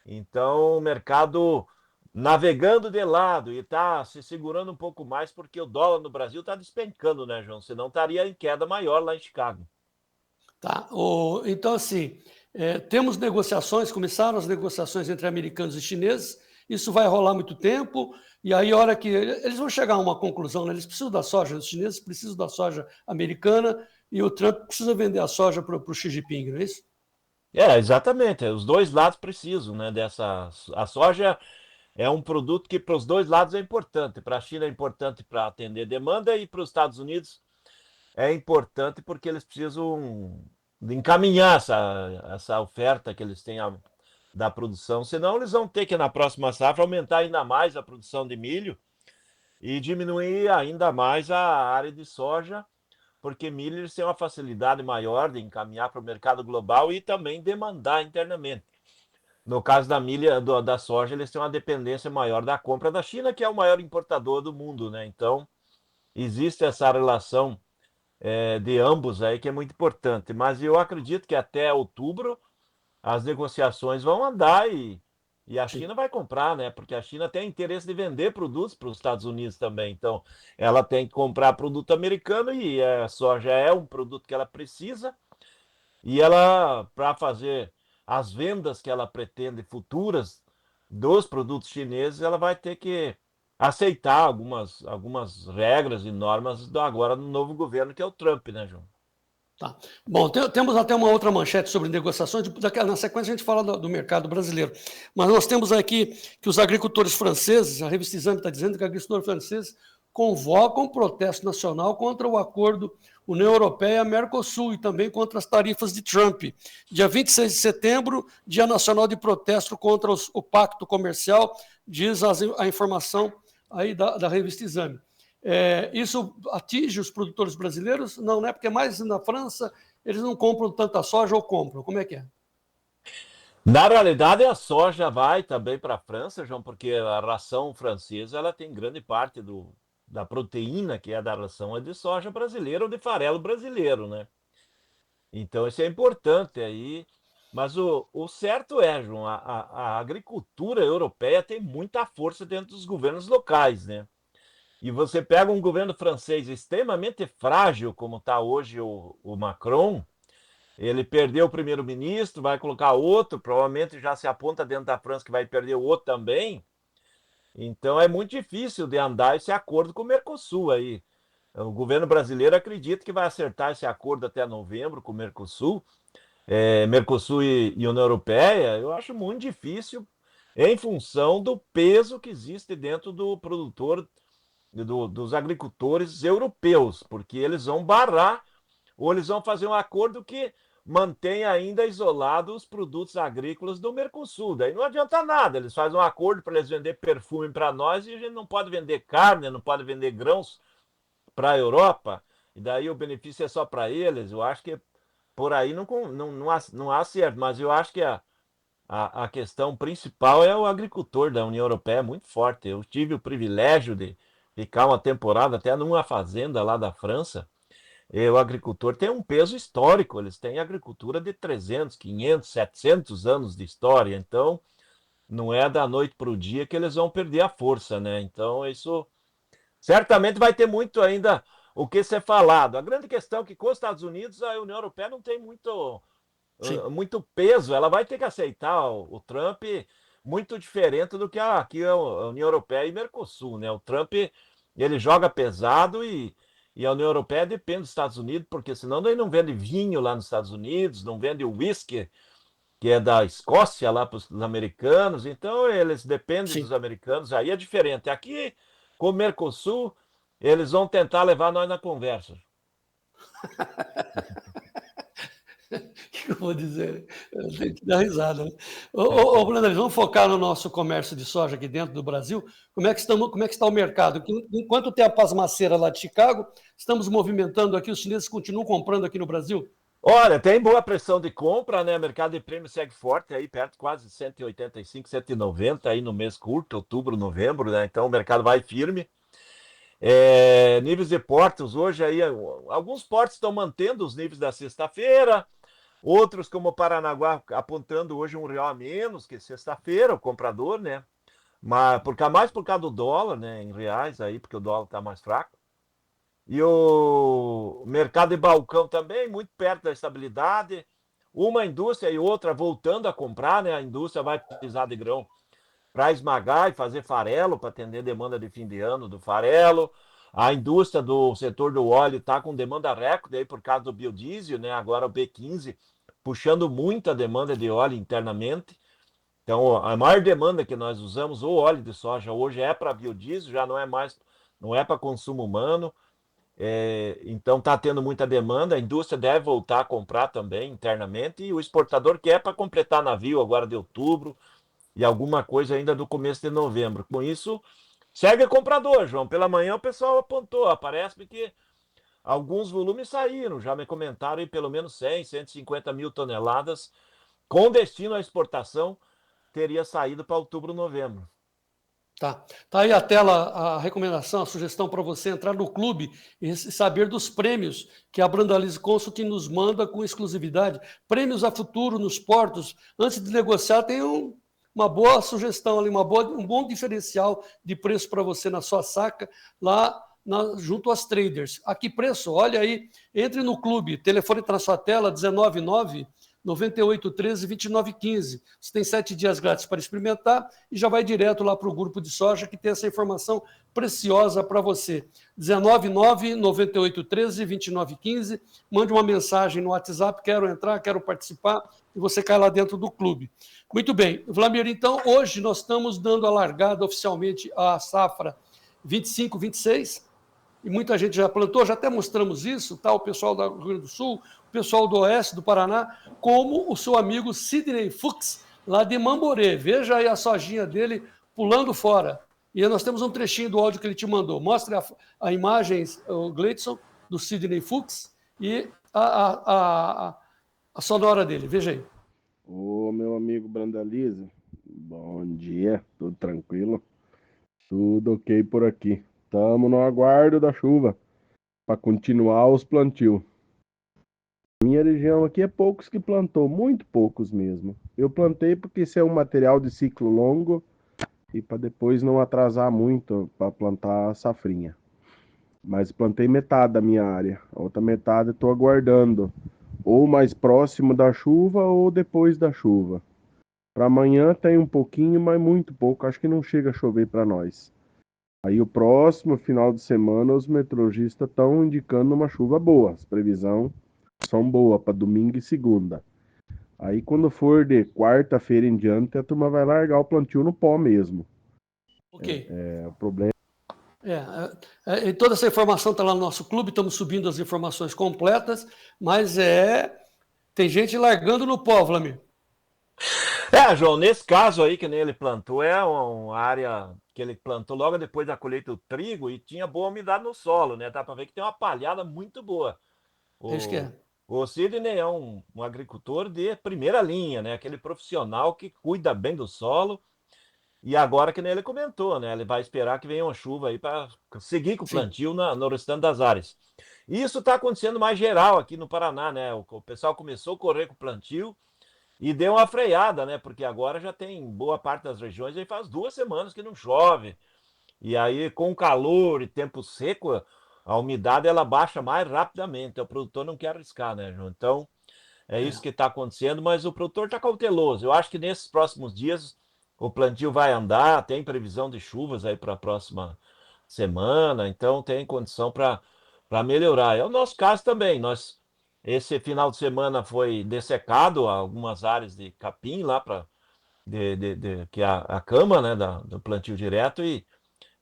então o mercado navegando de lado e está se segurando um pouco mais porque o dólar no Brasil está despencando, né, João? Senão estaria em queda maior lá em Chicago. Tá? Então, assim, temos negociações, começaram as negociações entre americanos e chineses, isso vai rolar muito tempo, e aí a hora que eles vão chegar a uma conclusão, né? Eles precisam da soja, os chineses precisam da soja americana, e o Trump precisa vender a soja para o Xi Jinping, não é isso? Exatamente. Os dois lados precisam, né, dessa. A soja é um produto que para os dois lados é importante. Para a China é importante para atender demanda e para os Estados Unidos é importante porque eles precisam de encaminhar essa oferta que eles têm da produção. Senão eles vão ter que, na próxima safra, aumentar ainda mais a produção de milho e diminuir ainda mais a área de soja, porque milho eles têm uma facilidade maior de encaminhar para o mercado global e também demandar internamente. No caso da milha, da soja, eles têm uma dependência maior da compra da China, que é o maior importador do mundo, né? Então, existe essa relação de ambos aí que é muito importante. Mas eu acredito que até outubro as negociações vão andar e a China vai comprar, né? Porque a China tem interesse de vender produtos para os Estados Unidos também. Então, ela tem que comprar produto americano e a soja é um produto que ela precisa. E ela, para fazer as vendas que ela pretende futuras dos produtos chineses, ela vai ter que aceitar algumas regras e normas agora no novo governo, que é o Trump, né, João? Tá. Bom, temos até uma outra manchete sobre negociações, na sequência a gente fala do mercado brasileiro, mas nós temos aqui que os agricultores franceses, a revista Exame está dizendo que os agricultores franceses convocam protesto nacional contra o acordo União Europeia-Mercosul e também contra as tarifas de Trump. Dia 26 de setembro, Dia Nacional de Protesto contra o Pacto Comercial, diz a informação aí da revista Exame. Isso atinge os produtores brasileiros? Não, né? Porque mais na França eles não compram tanta soja ou compram. Como é que é? Na realidade, a soja vai também para a França, João, porque a ração francesa ela tem grande parte da proteína que é da ração é de soja brasileira ou de farelo brasileiro, né? Então, isso é importante aí. Mas o certo é, João, a agricultura europeia tem muita força dentro dos governos locais, né? E você pega um governo francês extremamente frágil, como está hoje o Macron, ele perdeu o primeiro-ministro, vai colocar outro, provavelmente já se aponta dentro da França que vai perder o outro também. Então é muito difícil de andar esse acordo com o Mercosul aí. O governo brasileiro acredita que vai acertar esse acordo até novembro com o Mercosul. Mercosul e União Europeia, eu acho muito difícil em função do peso que existe dentro do produtor dos agricultores europeus, porque eles vão barrar ou eles vão fazer um acordo que mantém ainda isolados os produtos agrícolas do Mercosul. Daí não adianta nada, eles fazem um acordo para eles vender perfume para nós e a gente não pode vender carne, não pode vender grãos para a Europa, e daí o benefício é só para eles. Eu acho que por aí não há certo, mas eu acho que a questão principal é o agricultor da União Europeia, é muito forte. Eu tive o privilégio de ficar uma temporada até numa fazenda lá da França. E o agricultor tem um peso histórico, eles têm agricultura de 300, 500, 700 anos de história, então não é da noite para o dia que eles vão perder a força, né? Então isso certamente vai ter muito ainda o que ser falado. A grande questão é que com os Estados Unidos a União Europeia não tem muito peso, ela vai ter que aceitar o Trump muito diferente do que aqui a União Europeia e Mercosul, né? O Trump, ele joga pesado e a União Europeia depende dos Estados Unidos, porque senão daí não vende vinho lá nos Estados Unidos, não vende o whisky, que é da Escócia lá para os americanos, então eles dependem dos americanos, aí é diferente. Aqui, com o Mercosul, eles vão tentar levar nós na conversa. O que eu vou dizer? Eu tenho que dar risada, né? Bruna, vamos focar no nosso comércio de soja aqui dentro do Brasil. Como é que está o mercado? Enquanto tem a pasmaceira lá de Chicago, estamos movimentando aqui, os chineses continuam comprando aqui no Brasil? Olha, tem boa pressão de compra, né? O mercado de prêmio segue forte aí, perto de quase 185, 190 aí no mês curto, outubro, novembro, né? Então o mercado vai firme. Níveis de portos hoje aí, alguns portos estão mantendo os níveis da sexta-feira, outros como o Paranaguá apontando hoje R$1 a menos que sexta-feira, o comprador, né? Mas mais por causa do dólar, né, em reais aí, porque o dólar está mais fraco. E o mercado de balcão também, muito perto da estabilidade. Uma indústria e outra voltando a comprar, né? A indústria vai precisar de grão para esmagar e fazer farelo, para atender a demanda de fim de ano do farelo. A indústria do setor do óleo está com demanda recorde aí por causa do biodiesel, né? Agora o B15 puxando muita demanda de óleo internamente. Então, a maior demanda que nós usamos, o óleo de soja, hoje é para biodiesel, já não é mais, não é para consumo humano. Então está tendo muita demanda, a indústria deve voltar a comprar também internamente, e o exportador quer para completar navio agora de outubro e alguma coisa ainda do começo de novembro. Com isso, segue comprador, João. Pela manhã o pessoal apontou, parece que alguns volumes saíram, já me comentaram em pelo menos 100, 150 mil toneladas com destino à exportação, teria saído para outubro, novembro. Tá aí a tela, a recomendação, a sugestão para você entrar no clube e saber dos prêmios que a Brandalize Consult nos manda com exclusividade. Prêmios a futuro nos portos. Antes de negociar, tem uma boa sugestão ali, um bom diferencial de preço para você na sua saca, lá junto às traders. A que preço? Olha aí, entre no clube, telefone está na sua tela, 199 9813 2915. Você tem 7 dias grátis para experimentar e já vai direto lá para o grupo de soja que tem essa informação preciosa para você. 199 9813 2915. Mande uma mensagem no WhatsApp, quero entrar, quero participar, e você cai lá dentro do clube. Muito bem, Vlamir, então hoje nós estamos dando a largada oficialmente à safra 25-26, e muita gente já plantou, já até mostramos isso, tá? O pessoal do Rio Grande do Sul, o pessoal do Oeste, do Paraná, como o seu amigo Sidney Fuchs, lá de Mamborê. Veja aí a sojinha dele pulando fora. E nós temos um trechinho do áudio que ele te mandou. Mostre a imagem, o Gleidson, do Sidney Fuchs e a sonora dele. Veja aí. Ô, meu amigo Brandalize, bom dia, tudo tranquilo? Tudo ok por aqui. Estamos no aguardo da chuva para continuar os plantios. Minha região aqui é poucos que plantou, muito poucos mesmo. Eu plantei porque isso é um material de ciclo longo e para depois não atrasar muito para plantar a safrinha. Mas plantei metade da minha área, a outra metade estou aguardando, ou mais próximo da chuva ou depois da chuva. Para amanhã tem um pouquinho, mas muito pouco, acho que não chega a chover para nós. Aí o próximo final de semana os meteorologistas estão indicando uma chuva boa. As previsões são boas para domingo e segunda. Aí quando for de quarta-feira em diante, a turma vai largar o plantio no pó mesmo. Ok. O problema... Toda essa informação está lá no nosso clube, estamos subindo as informações completas, mas tem gente largando no pó, Vlamir. João, nesse caso aí que nem ele plantou, é uma área que ele plantou logo depois da colheita do trigo e tinha boa umidade no solo, né? Dá para ver que tem uma palhada muito boa. Isso que é. O Sidney é um agricultor de primeira linha, né? Aquele profissional que cuida bem do solo. E agora, que nem ele comentou, né? Ele vai esperar que venha uma chuva aí para seguir com o plantio no restante das áreas. E isso está acontecendo mais geral aqui no Paraná, né? O pessoal começou a correr com o plantio e deu uma freada, né? Porque agora já tem boa parte das regiões, aí faz 2 semanas que não chove. E aí, com calor e tempo seco, a umidade ela baixa mais rapidamente. O produtor não quer arriscar, né, João? Então, é isso que está acontecendo, mas o produtor está cauteloso. Eu acho que nesses próximos dias o plantio vai andar, tem previsão de chuvas aí para a próxima semana, então tem condição para melhorar. É o nosso caso também. Esse final de semana foi dessecado algumas áreas de capim lá para que é a cama, né, do plantio direto, e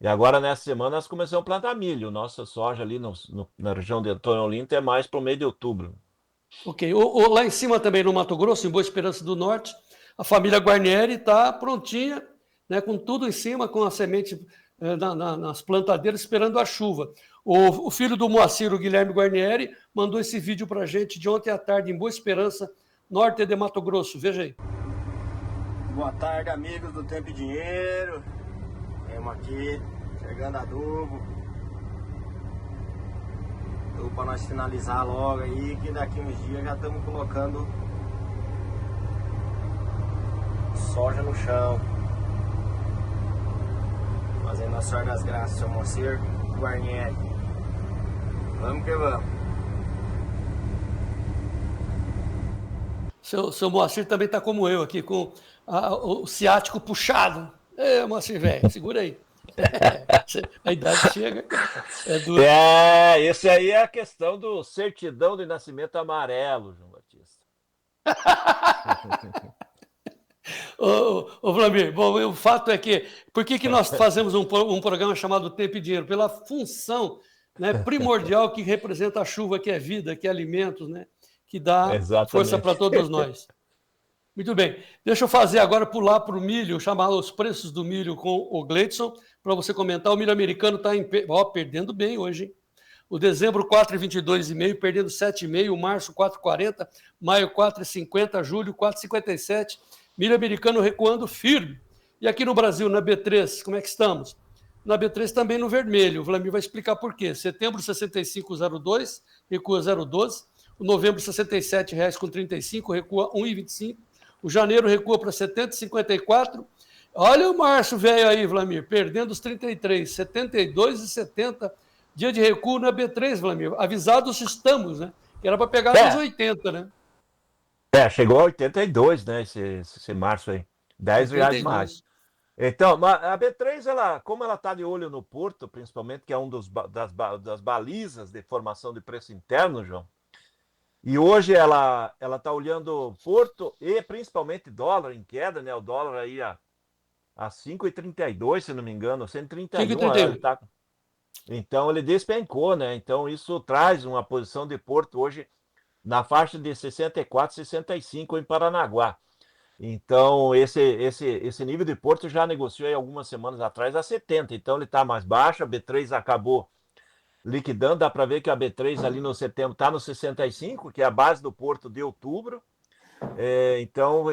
agora nessa semana nós começamos a plantar milho. Nossa soja ali na região de Antônio Olinto é mais para o mês de outubro. Ok. Lá em cima também no Mato Grosso, em Boa Esperança do Norte, a família Guarnieri está prontinha, né, com tudo em cima, com a semente nas plantadeiras, esperando a chuva. O filho do Moacir, o Guilherme Guarnieri, mandou esse vídeo para a gente de ontem à tarde, em Boa Esperança, norte de Mato Grosso. Veja aí. Boa tarde, amigos do Tempo e Dinheiro. Estamos aqui, chegando adubo. Adubo para nós finalizar logo aí, que daqui uns dias já estamos colocando soja no chão. Fazendo a sorte das graças, seu Moacir Guarnieri. Vamos que vamos. Seu Moacir também está como eu aqui, com o ciático puxado. Moacir, velho, segura aí. A idade chega. É duro. Esse aí é a questão do certidão de nascimento amarelo, João Batista. Ô Vlamir, bom, o fato é que, por que nós fazemos um programa chamado Tempo e Dinheiro? Pela função, né, primordial que representa a chuva, que é vida, que é alimentos, né, que dá força para todos nós. Muito bem, deixa eu fazer agora, pular para o milho, chamar os preços do milho com o Gleidson, para você comentar. O milho americano está perdendo bem hoje, hein? O dezembro 4,22,5, perdendo 7,5, março 4,40, maio 4,50, julho 4,57. Milho americano recuando firme. E aqui no Brasil, na B3, como é que estamos? Na B3 também no vermelho. O Vlamir vai explicar por quê. Setembro 65,02, recua 0,12. O novembro 67,35, recua 1,25. O janeiro recua para 70,54. Olha o março velho aí, Vlamir, perdendo os 33, 72,70. Dia de recuo na B3, Vlamir. Avisados estamos, né? Que era para pegar nos 80, né? Chegou a 82, né, esse março aí. R$10 mais. Então, a B3, como ela está de olho no Porto, principalmente, que é das balizas de formação de preço interno, João, e hoje ela está olhando Porto e principalmente dólar em queda, né? O dólar aí a 5,32, se não me engano, 131. Ele tá... Então ele despencou, né? Então isso traz uma posição de Porto hoje na faixa de 64, 65 em Paranaguá. Então, esse nível de Porto já negociou aí algumas semanas atrás a 70. Então, ele está mais baixo. A B3 acabou liquidando. Dá para ver que a B3 ali no setembro está no 65, que é a base do Porto de outubro. Então,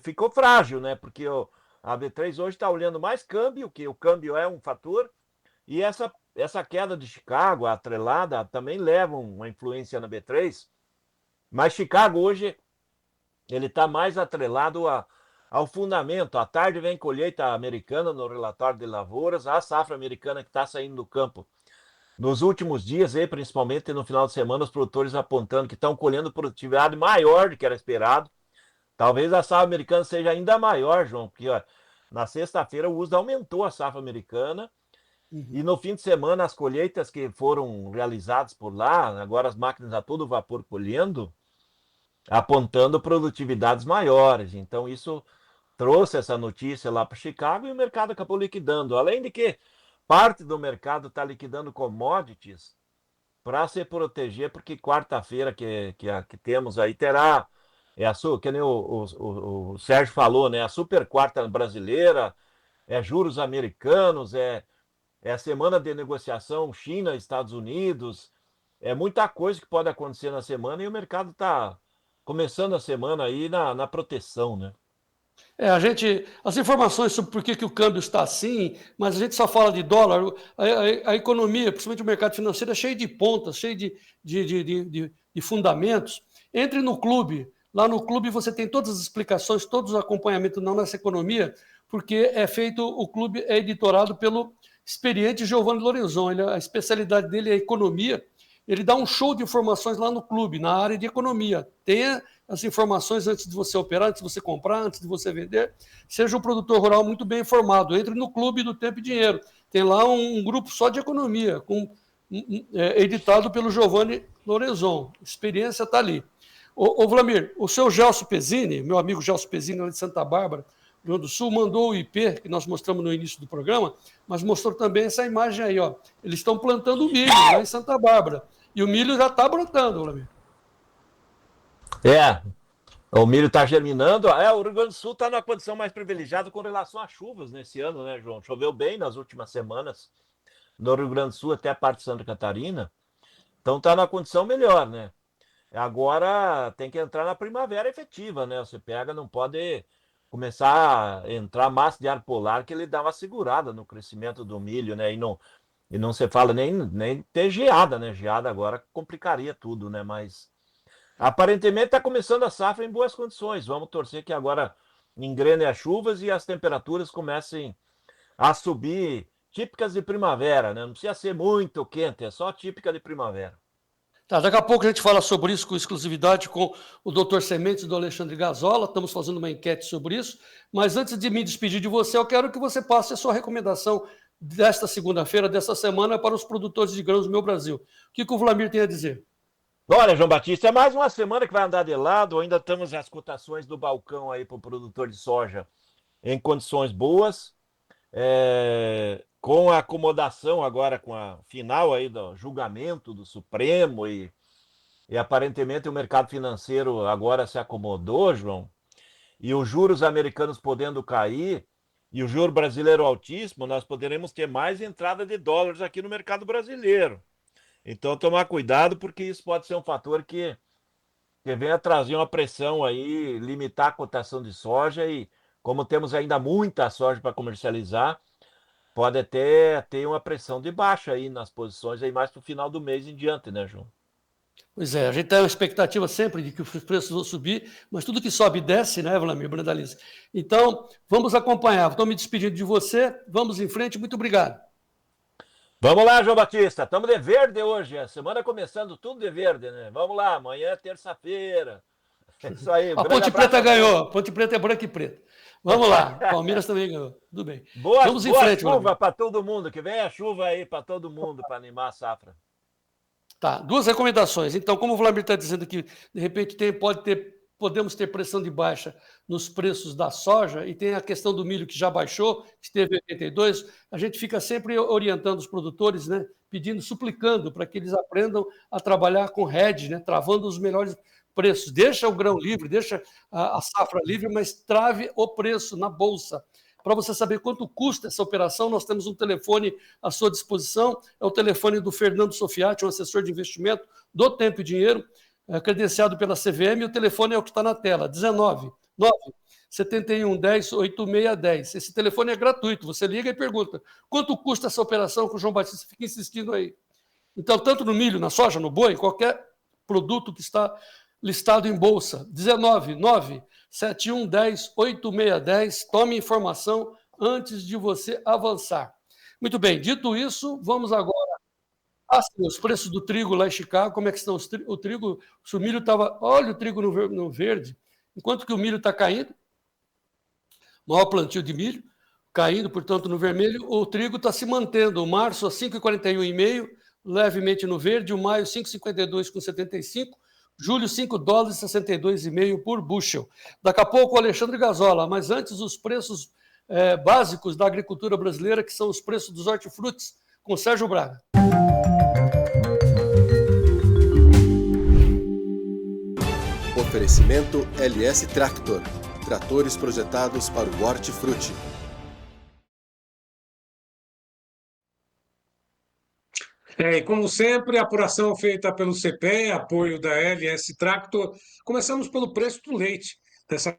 ficou frágil, né? Porque a B3 hoje está olhando mais câmbio, que o câmbio é um fator. E essa queda de Chicago, a atrelada, também leva uma influência na B3. Mas Chicago hoje, ele está mais atrelado ao fundamento. À tarde vem colheita americana no relatório de lavouras, a safra americana que está saindo do campo. Nos últimos dias, principalmente no final de semana, os produtores apontando que estão colhendo produtividade maior do que era esperado. Talvez a safra americana seja ainda maior, João, porque na sexta-feira o USDA aumentou a safra americana. E no fim de semana, as colheitas que foram realizadas por lá, agora as máquinas a todo vapor colhendo, apontando produtividades maiores. Então, isso trouxe essa notícia lá para Chicago e o mercado acabou liquidando. Além de que parte do mercado está liquidando commodities para se proteger, porque quarta-feira que temos aí terá, que nem o Sérgio falou, né? A super quarta brasileira, juros americanos, a semana de negociação China, Estados Unidos, muita coisa que pode acontecer na semana e o mercado está começando a semana aí na proteção, né? As informações sobre por que o câmbio está assim, mas a gente só fala de dólar. A economia, principalmente o mercado financeiro, é cheio de pontas, cheio de fundamentos. Entre no clube. Lá no clube você tem todas as explicações, todos os acompanhamentos na nossa economia, porque o clube é editorado pelo experiente Giovanni Lorenzon. A especialidade dele é a economia. Ele dá um show de informações lá no clube, na área de economia. Tenha as informações antes de você operar, antes de você comprar, antes de você vender. Seja um produtor rural muito bem informado. Entre no clube do Tempo e Dinheiro. Tem lá um grupo só de economia, editado pelo Giovanni Lorenzon. A experiência está ali. Ô Vlamir, o seu Gelson Pezzini, meu amigo Gelson Pezzini, lá de Santa Bárbara, Rio Grande do Sul, mandou o IP, que nós mostramos no início do programa, mas mostrou também essa imagem aí, ó. Eles estão plantando milho lá em Santa Bárbara. E o milho já está brotando, Vlamir. O milho está germinando. O Rio Grande do Sul está numa condição mais privilegiada com relação às chuvas nesse ano, né, João? Choveu bem nas últimas semanas no Rio Grande do Sul, até a parte de Santa Catarina. Então está numa condição melhor, né? Agora tem que entrar na primavera efetiva, né? Você não pode começar a entrar massa de ar polar, que ele dá uma segurada no crescimento do milho, né? E não se fala nem ter geada, né? Geada agora complicaria tudo, né? Mas aparentemente está começando a safra em boas condições. Vamos torcer que agora engrenem as chuvas e as temperaturas comecem a subir típicas de primavera, né? Não precisa ser muito quente, é só típica de primavera. Tá, daqui a pouco a gente fala sobre isso com exclusividade com o Dr. Sementes do Alexandre Gazola. Estamos fazendo uma enquete sobre isso. Mas antes de me despedir de você, eu quero que você passe a sua recomendação desta segunda-feira, desta semana, para os produtores de grãos do meu Brasil. O que o Vlamir tem a dizer? Olha, João Batista, é mais uma semana que vai andar de lado. Ainda estamos as cotações do balcão aí para o produtor de soja em condições boas. Com a acomodação agora, com a final aí do julgamento do Supremo e aparentemente o mercado financeiro agora se acomodou, João, e os juros americanos podendo cair e o juro brasileiro altíssimo, nós poderemos ter mais entrada de dólares aqui no mercado brasileiro. Então, tomar cuidado, porque isso pode ser um fator que venha trazer uma pressão aí, limitar a cotação de soja e, como temos ainda muita soja para comercializar, pode até ter uma pressão de baixa aí nas posições aí mais para o final do mês em diante, né, João? Pois é, a gente tem uma expectativa sempre de que os preços vão subir, mas tudo que sobe desce, né, Vlamir, Brandalize? Então, vamos acompanhar. Estou me despedindo de você, vamos em frente, muito obrigado. Vamos lá, João Batista, estamos de verde hoje, a semana começando tudo de verde, né? Vamos lá, amanhã é terça-feira. É isso aí. A Ponte Preta ganhou, a Ponte Preta é branca e preta. Vamos lá, Palmeiras também ganhou, tudo bem. Vamos em frente, chuva para todo mundo, que venha a chuva aí para todo mundo, para animar a safra. Tá, duas recomendações. Então, como o Vlamir está dizendo que, de repente, podemos ter pressão de baixa nos preços da soja, e tem a questão do milho que já baixou, que esteve em 82, a gente fica sempre orientando os produtores, né, pedindo, suplicando para que eles aprendam a trabalhar com hedge, né, travando os melhores preços. Deixa o grão livre, deixa a safra livre, mas trave o preço na bolsa. Para você saber quanto custa essa operação, nós temos um telefone à sua disposição, é o telefone do Fernando Sofiati, um assessor de investimento do Tempo e Dinheiro, credenciado pela CVM, e o telefone é o que está na tela, 19 9 71 10 8610. Esse telefone é gratuito, você liga e pergunta quanto custa essa operação, que o João Batista fica insistindo aí. Então, tanto no milho, na soja, no boi, qualquer produto que está listado em bolsa, 19 9 71 10 8610, tome informação antes de você avançar. Muito bem, dito isso, vamos agora os preços do trigo lá em Chicago, como é que estão o trigo, se o milho estava, olha o trigo no verde, enquanto que o milho está caindo, maior plantio de milho, caindo, portanto, no vermelho, o trigo está se mantendo, o março a 5,41,5, levemente no verde, o maio 5,52,75, julho, $5,62,5 por bushel. Daqui a pouco o Alexandre Gazola, mas antes os preços básicos da agricultura brasileira, que são os preços dos hortifrutis, com Sérgio Braga. Oferecimento LS Tractor. Tratores projetados para o hortifruti. E como sempre, a apuração feita pelo CPE, apoio da LS Tractor. Começamos pelo preço do leite. Dessa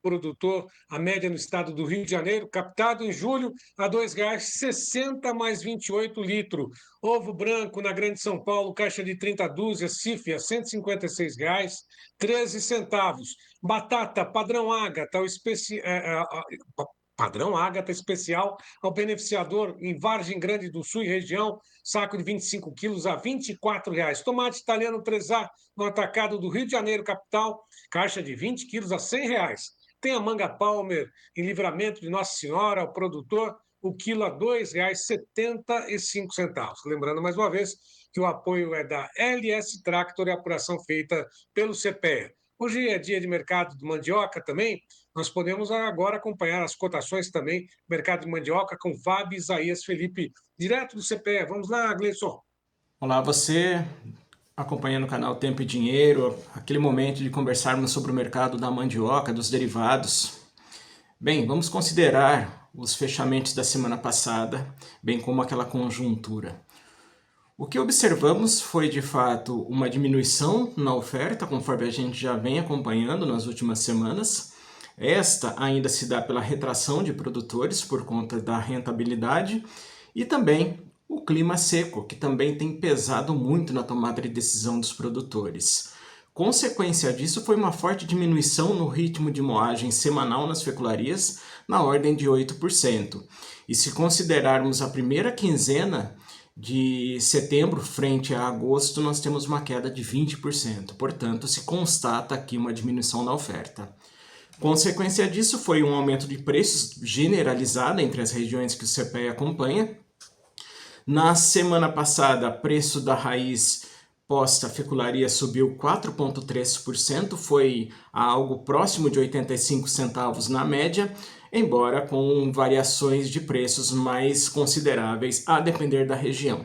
produtor, a média no estado do Rio de Janeiro, captado em julho a R$ 2,60 mais 28 litros. Ovo branco na Grande São Paulo, caixa de 30 dúzias, CIF a R$ 156,13. Batata padrão Ágata, padrão Ágata especial ao beneficiador em Vargem Grande do Sul e região, saco de 25 quilos a R$ 24,00. Tomate italiano 3A no atacado do Rio de Janeiro, capital, caixa de 20 quilos a R$ 100,00. Tem a manga Palmer em Livramento de Nossa Senhora, o produtor, o quilo a R$ 2,75. Lembrando mais uma vez que o apoio é da LS Tractor e a apuração feita pelo CPE. Hoje é dia de mercado de mandioca também. Nós podemos agora acompanhar as cotações também, mercado de mandioca, com Fábio Isaías Felipe, direto do CPE. Vamos lá, Gleison. Olá, você acompanhando o canal Tempo e Dinheiro, aquele momento de conversarmos sobre o mercado da mandioca, dos derivados. Bem, vamos considerar os fechamentos da semana passada, bem como aquela conjuntura. O que observamos foi, de fato, uma diminuição na oferta, conforme a gente já vem acompanhando nas últimas semanas. Esta ainda se dá pela retração de produtores por conta da rentabilidade e também o clima seco, que também tem pesado muito na tomada de decisão dos produtores. Consequência disso foi uma forte diminuição no ritmo de moagem semanal nas fecularias, na ordem de 8%. E se considerarmos a primeira quinzena de setembro frente a agosto, nós temos uma queda de 20%. Portanto, se constata aqui uma diminuição na oferta. Consequência disso foi um aumento de preços generalizado entre as regiões que o CPEA acompanha. Na semana passada, preço da raiz posta fecularia subiu 4,3%, foi a algo próximo de 85 centavos na média, embora com variações de preços mais consideráveis a depender da região.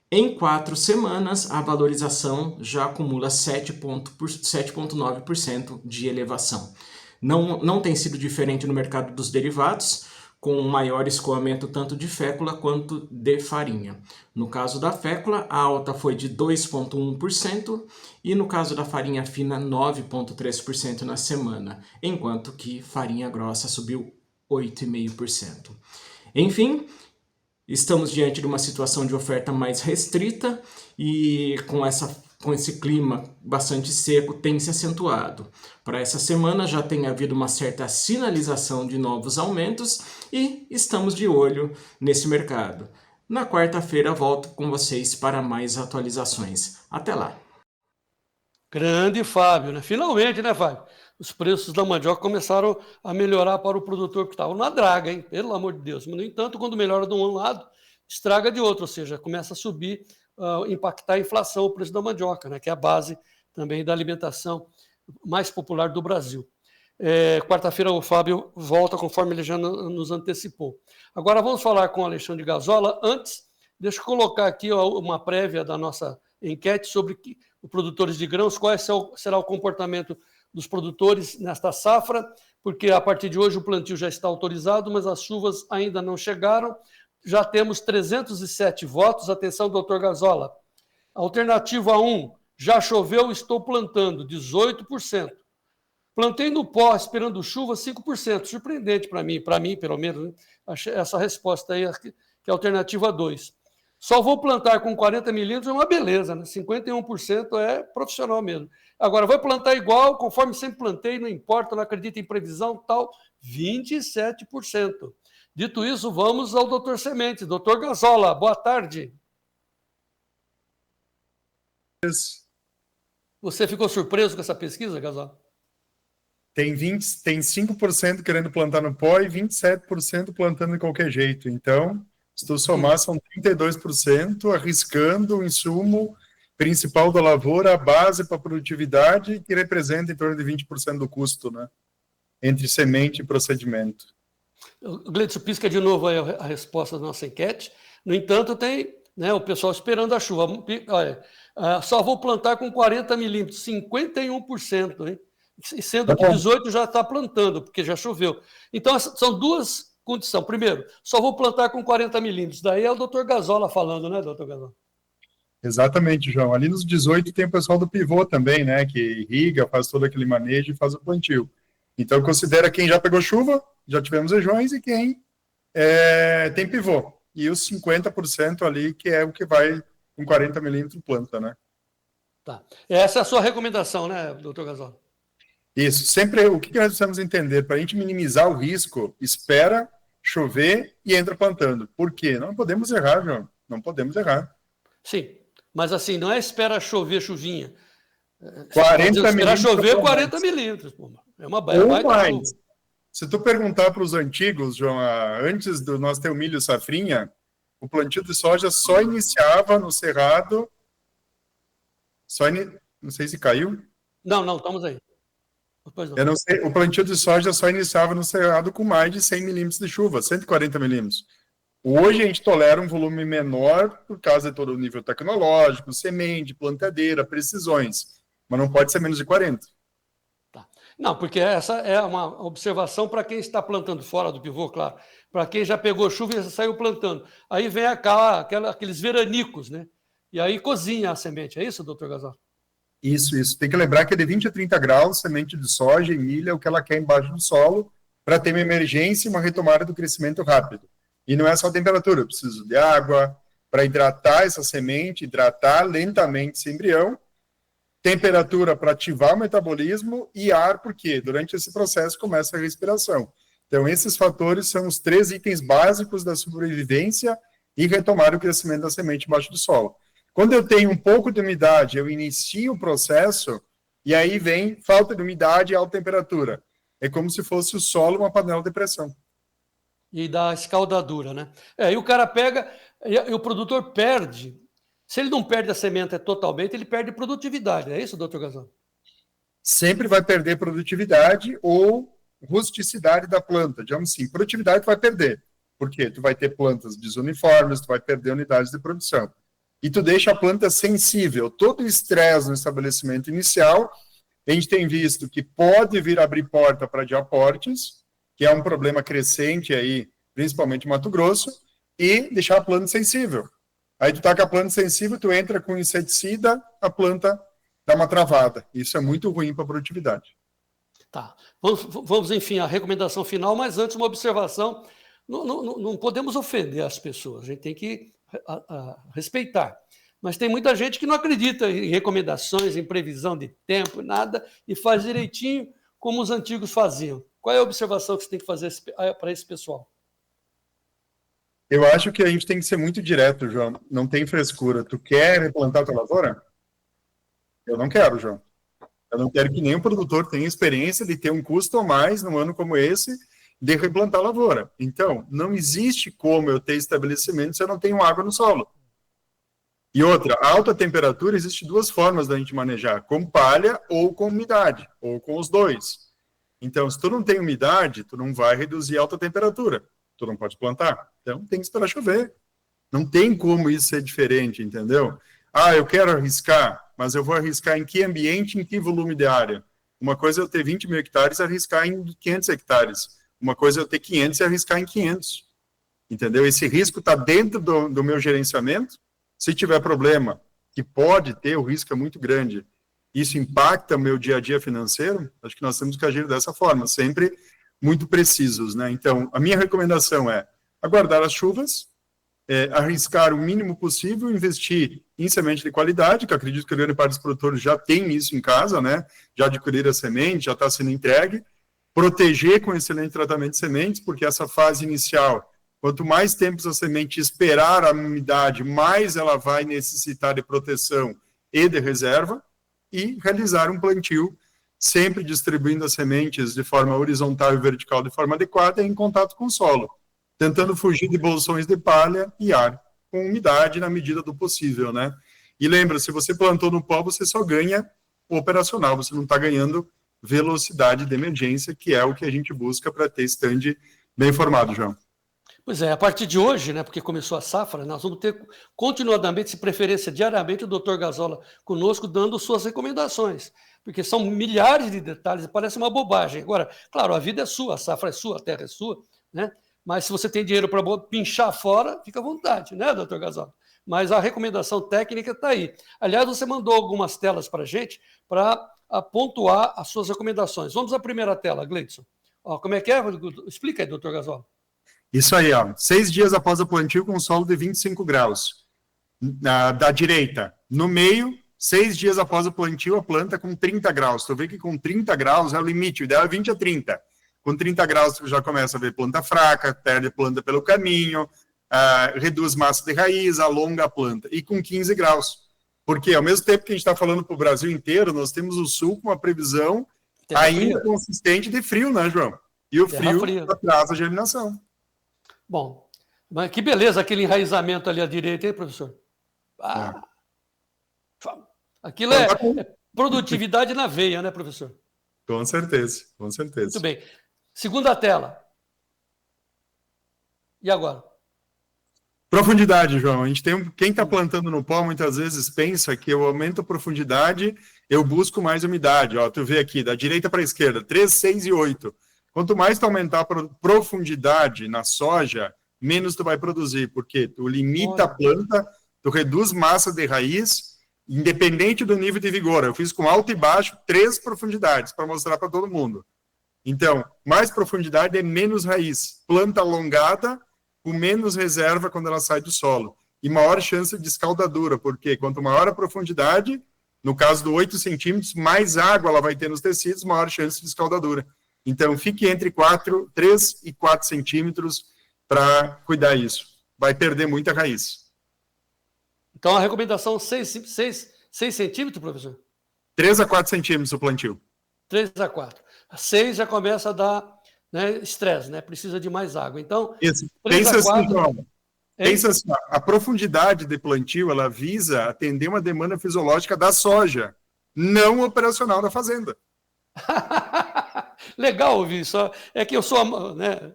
Em 4 semanas, a valorização já acumula 7,9% de elevação. Não tem sido diferente no mercado dos derivados, com maior escoamento tanto de fécula quanto de farinha. No caso da fécula, a alta foi de 2,1% e no caso da farinha fina, 9,3% na semana, enquanto que farinha grossa subiu 8,5%. Enfim, estamos diante de uma situação de oferta mais restrita e com esse clima bastante seco tem se acentuado. Para essa semana já tem havido uma certa sinalização de novos aumentos e estamos de olho nesse mercado. Na quarta-feira volto com vocês para mais atualizações. Até lá! Grande Fábio, né? Finalmente, né, Fábio? Os preços da mandioca começaram a melhorar para o produtor que estava na draga, hein? Pelo amor de Deus. Mas, no entanto, quando melhora de um lado, estraga de outro, ou seja, começa a subir, impactar a inflação, o preço da mandioca, né? Que é a base também da alimentação mais popular do Brasil. Quarta-feira o Fábio volta, conforme ele já nos antecipou. Agora vamos falar com o Alexandre Gazola. Antes, deixa eu colocar aqui uma prévia da nossa enquete sobre os produtores de grãos, qual será o comportamento dos produtores nesta safra, porque a partir de hoje o plantio já está autorizado, mas as chuvas ainda não chegaram. Já temos 307 votos. Atenção, doutor Gazola. Alternativa 1, já choveu, estou plantando, 18%. Plantei no pó, esperando chuva, 5%. Surpreendente para mim, pelo menos, né? Achei essa resposta aí, que é a alternativa 2. Só vou plantar com 40 milímetros, é uma beleza, né? 51% é profissional mesmo. Agora, vai plantar igual, conforme sempre plantei, não importa, não acredito em previsão, tal, 27%. Dito isso, vamos ao doutor Semente. Doutor Gazola, boa tarde. Você ficou surpreso com essa pesquisa, Gazola? Tem 5% querendo plantar no pó e 27% plantando de qualquer jeito. Então, se tu somar, são 32% arriscando o insumo principal da lavoura, a base para a produtividade, que representa em torno de 20% do custo, né? Entre semente e procedimento. O Gleidson pisca de novo aí a resposta da nossa enquete. No entanto, tem, né, o pessoal esperando a chuva. Olha, só vou plantar com 40 milímetros, 51%, hein? Sendo que 18% já está plantando, porque já choveu. Então, são duas condições. Primeiro, só vou plantar com 40 milímetros. Daí é o doutor Gazola falando, né, doutor Gazola? Exatamente, João. Ali nos 18 tem o pessoal do pivô também, né, que irriga, faz todo aquele manejo e faz o plantio. Então, considera quem já pegou chuva, já tivemos regiões, e quem tem pivô. E os 50% ali, que é o que vai com 40 milímetros planta, né? Tá. Essa é a sua recomendação, né, doutor Gazola? Isso. Sempre, o que nós precisamos entender? Para a gente minimizar o risco, espera chover e entra plantando. Por quê? Não podemos errar, João. Não podemos errar. Sim, mas assim, não é espera chover chuvinha. 40 milímetros. Espera chover 40 milímetros. Pô. É uma baita mais. Chuva. Se tu perguntar para os antigos, João, antes do nós ter o milho safrinha, o plantio de soja só iniciava no cerrado. Não sei se caiu. Não, estamos aí. Eu não sei, o plantio de soja só iniciava no cerrado com mais de 100 milímetros de chuva, 140 milímetros. Hoje a gente tolera um volume menor por causa de todo o nível tecnológico, semente, plantadeira, precisões, mas não pode ser menos de 40. Tá. Não, porque essa é uma observação para quem está plantando fora do pivô, claro. Para quem já pegou chuva e saiu plantando. Aí vem aqueles veranicos, né? E aí cozinha a semente. É isso, doutor Gazola? Isso. Tem que lembrar que é de 20 a 30 graus, semente de soja e milho é o que ela quer embaixo do solo, para ter uma emergência e uma retomada do crescimento rápido. E não é só a temperatura, eu preciso de água para hidratar essa semente, hidratar lentamente esse embrião, temperatura para ativar o metabolismo e ar, porque durante esse processo começa a respiração. Então, esses fatores são os 3 itens básicos da sobrevivência e retomar o crescimento da semente embaixo do solo. Quando eu tenho um pouco de umidade, eu inicio o processo e aí vem falta de umidade e alta temperatura. É como se fosse o solo uma panela de pressão. E dá escaldadura, né? E o cara pega, e o produtor perde. Se ele não perde a semente totalmente, ele perde produtividade. É isso, doutor Gasol? Sempre vai perder produtividade ou rusticidade da planta. Digamos assim, produtividade tu vai perder. Por quê? Tu vai ter plantas desuniformes, tu vai perder unidades de produção. E tu deixa a planta sensível. Todo o estresse no estabelecimento inicial, a gente tem visto que pode vir abrir porta para diaportes, que é um problema crescente aí, principalmente em Mato Grosso, e deixar a planta sensível. Aí tu tá com a planta sensível, tu entra com inseticida, a planta dá uma travada. Isso é muito ruim para a produtividade. Tá. Vamos, enfim, à recomendação final, mas antes uma observação. Não podemos ofender as pessoas, a gente tem que respeitar. Mas tem muita gente que não acredita em recomendações, em previsão de tempo, nada, e faz direitinho como os antigos faziam. Qual é a observação que você tem que fazer para esse pessoal? Eu acho que a gente tem que ser muito direto, João. Não tem frescura. Tu quer replantar a tua lavoura? Eu não quero, João. Eu não quero que nenhum produtor tenha experiência de ter um custo a mais num ano como esse de replantar a lavoura. Então, não existe como eu ter estabelecimento se eu não tenho água no solo. E outra, a alta temperatura, existe 2 formas da gente manejar, com palha ou com umidade, ou com os 2. Então, se tu não tem umidade, tu não vai reduzir a alta temperatura. Tu não pode plantar. Então, tem que esperar chover. Não tem como isso ser diferente, entendeu? Ah, eu quero arriscar, mas eu vou arriscar em que ambiente, em que volume de área? Uma coisa é eu ter 20 mil hectares e arriscar em 500 hectares. Uma coisa é eu ter 500 e arriscar em 500. Entendeu? Esse risco está dentro do meu gerenciamento. Se tiver problema, que pode ter, o risco é muito grande. Isso impacta o meu dia a dia financeiro. Acho que nós temos que agir dessa forma, sempre muito precisos, né? Então, a minha recomendação é aguardar as chuvas, arriscar o mínimo possível, investir em semente de qualidade, que eu acredito que a grande parte dos produtores já tem isso em casa, né? Já adquiriram a semente, já está sendo entregue. Proteger com excelente tratamento de sementes, porque essa fase inicial, quanto mais tempo a semente esperar a umidade, mais ela vai necessitar de proteção e de reserva, e realizar um plantio, sempre distribuindo as sementes de forma horizontal e vertical de forma adequada em contato com o solo, tentando fugir de bolsões de palha e ar, com umidade na medida do possível, né? E lembra, se você plantou no pó, você só ganha o operacional, você não está ganhando velocidade de emergência, que é o que a gente busca para ter stand bem formado, João. Pois é, a partir de hoje, né, porque começou a safra, nós vamos ter continuadamente, se preferência diariamente, o doutor Gazola conosco, dando suas recomendações, porque são milhares de detalhes, parece uma bobagem. Agora, claro, a vida é sua, a safra é sua, a terra é sua, né? Mas se você tem dinheiro para pinchar fora, fica à vontade, né, doutor Gazola? Mas a recomendação técnica está aí. Aliás, você mandou algumas telas para a gente para pontuar as suas recomendações. Vamos à primeira tela, Gleidson. Ó, como é que é? Explica aí, doutor Gazola. Isso aí, ó. 6 dias após o plantio com solo de 25 graus. Da direita. No meio, 6 dias após o plantio, a planta com 30 graus. Tu vê que com 30 graus é o limite. O ideal é 20 a 30. Com 30 graus, tu já começa a ver planta fraca, perde planta pelo caminho, reduz massa de raiz, alonga a planta. E com 15 graus. Porque ao mesmo tempo que a gente está falando para o Brasil inteiro, nós temos o sul com uma previsão ainda consistente de frio, né, João? E o frio atrasa a germinação. Bom, mas que beleza aquele enraizamento ali à direita, hein, professor? Aquilo é produtividade na veia, né, professor? Com certeza, com certeza. Muito bem. Segunda tela. E agora? Profundidade, João. A gente tem quem está plantando no pó muitas vezes pensa que eu aumento a profundidade, eu busco mais umidade. Ó, tu vê aqui, da direita para a esquerda, 3, 6 e 8. Quanto mais tu aumentar a profundidade na soja, menos tu vai produzir, porque tu limita a planta, tu reduz massa de raiz, independente do nível de vigor. Eu fiz com alto e baixo 3 profundidades para mostrar para todo mundo. Então, mais profundidade é menos raiz. Planta alongada, com menos reserva quando ela sai do solo. E maior chance de escaldadura, porque quanto maior a profundidade, No caso do 8 centímetros, mais água ela vai ter nos tecidos, maior chance de escaldadura. Então, fique entre 3 e 4 centímetros para cuidar isso. Vai perder muita raiz. Então, a recomendação 6 centímetros, professor? 3 a 4 centímetros o plantio. 3 a 4. 6 já começa a dar, né, estresse, né? Precisa de mais água. Então, isso. 3 Pensa a 4... assim, João. Pensa assim, a profundidade de plantio, ela visa atender uma demanda fisiológica da soja, não operacional da fazenda. Legal ouvir isso. É que eu sou, né,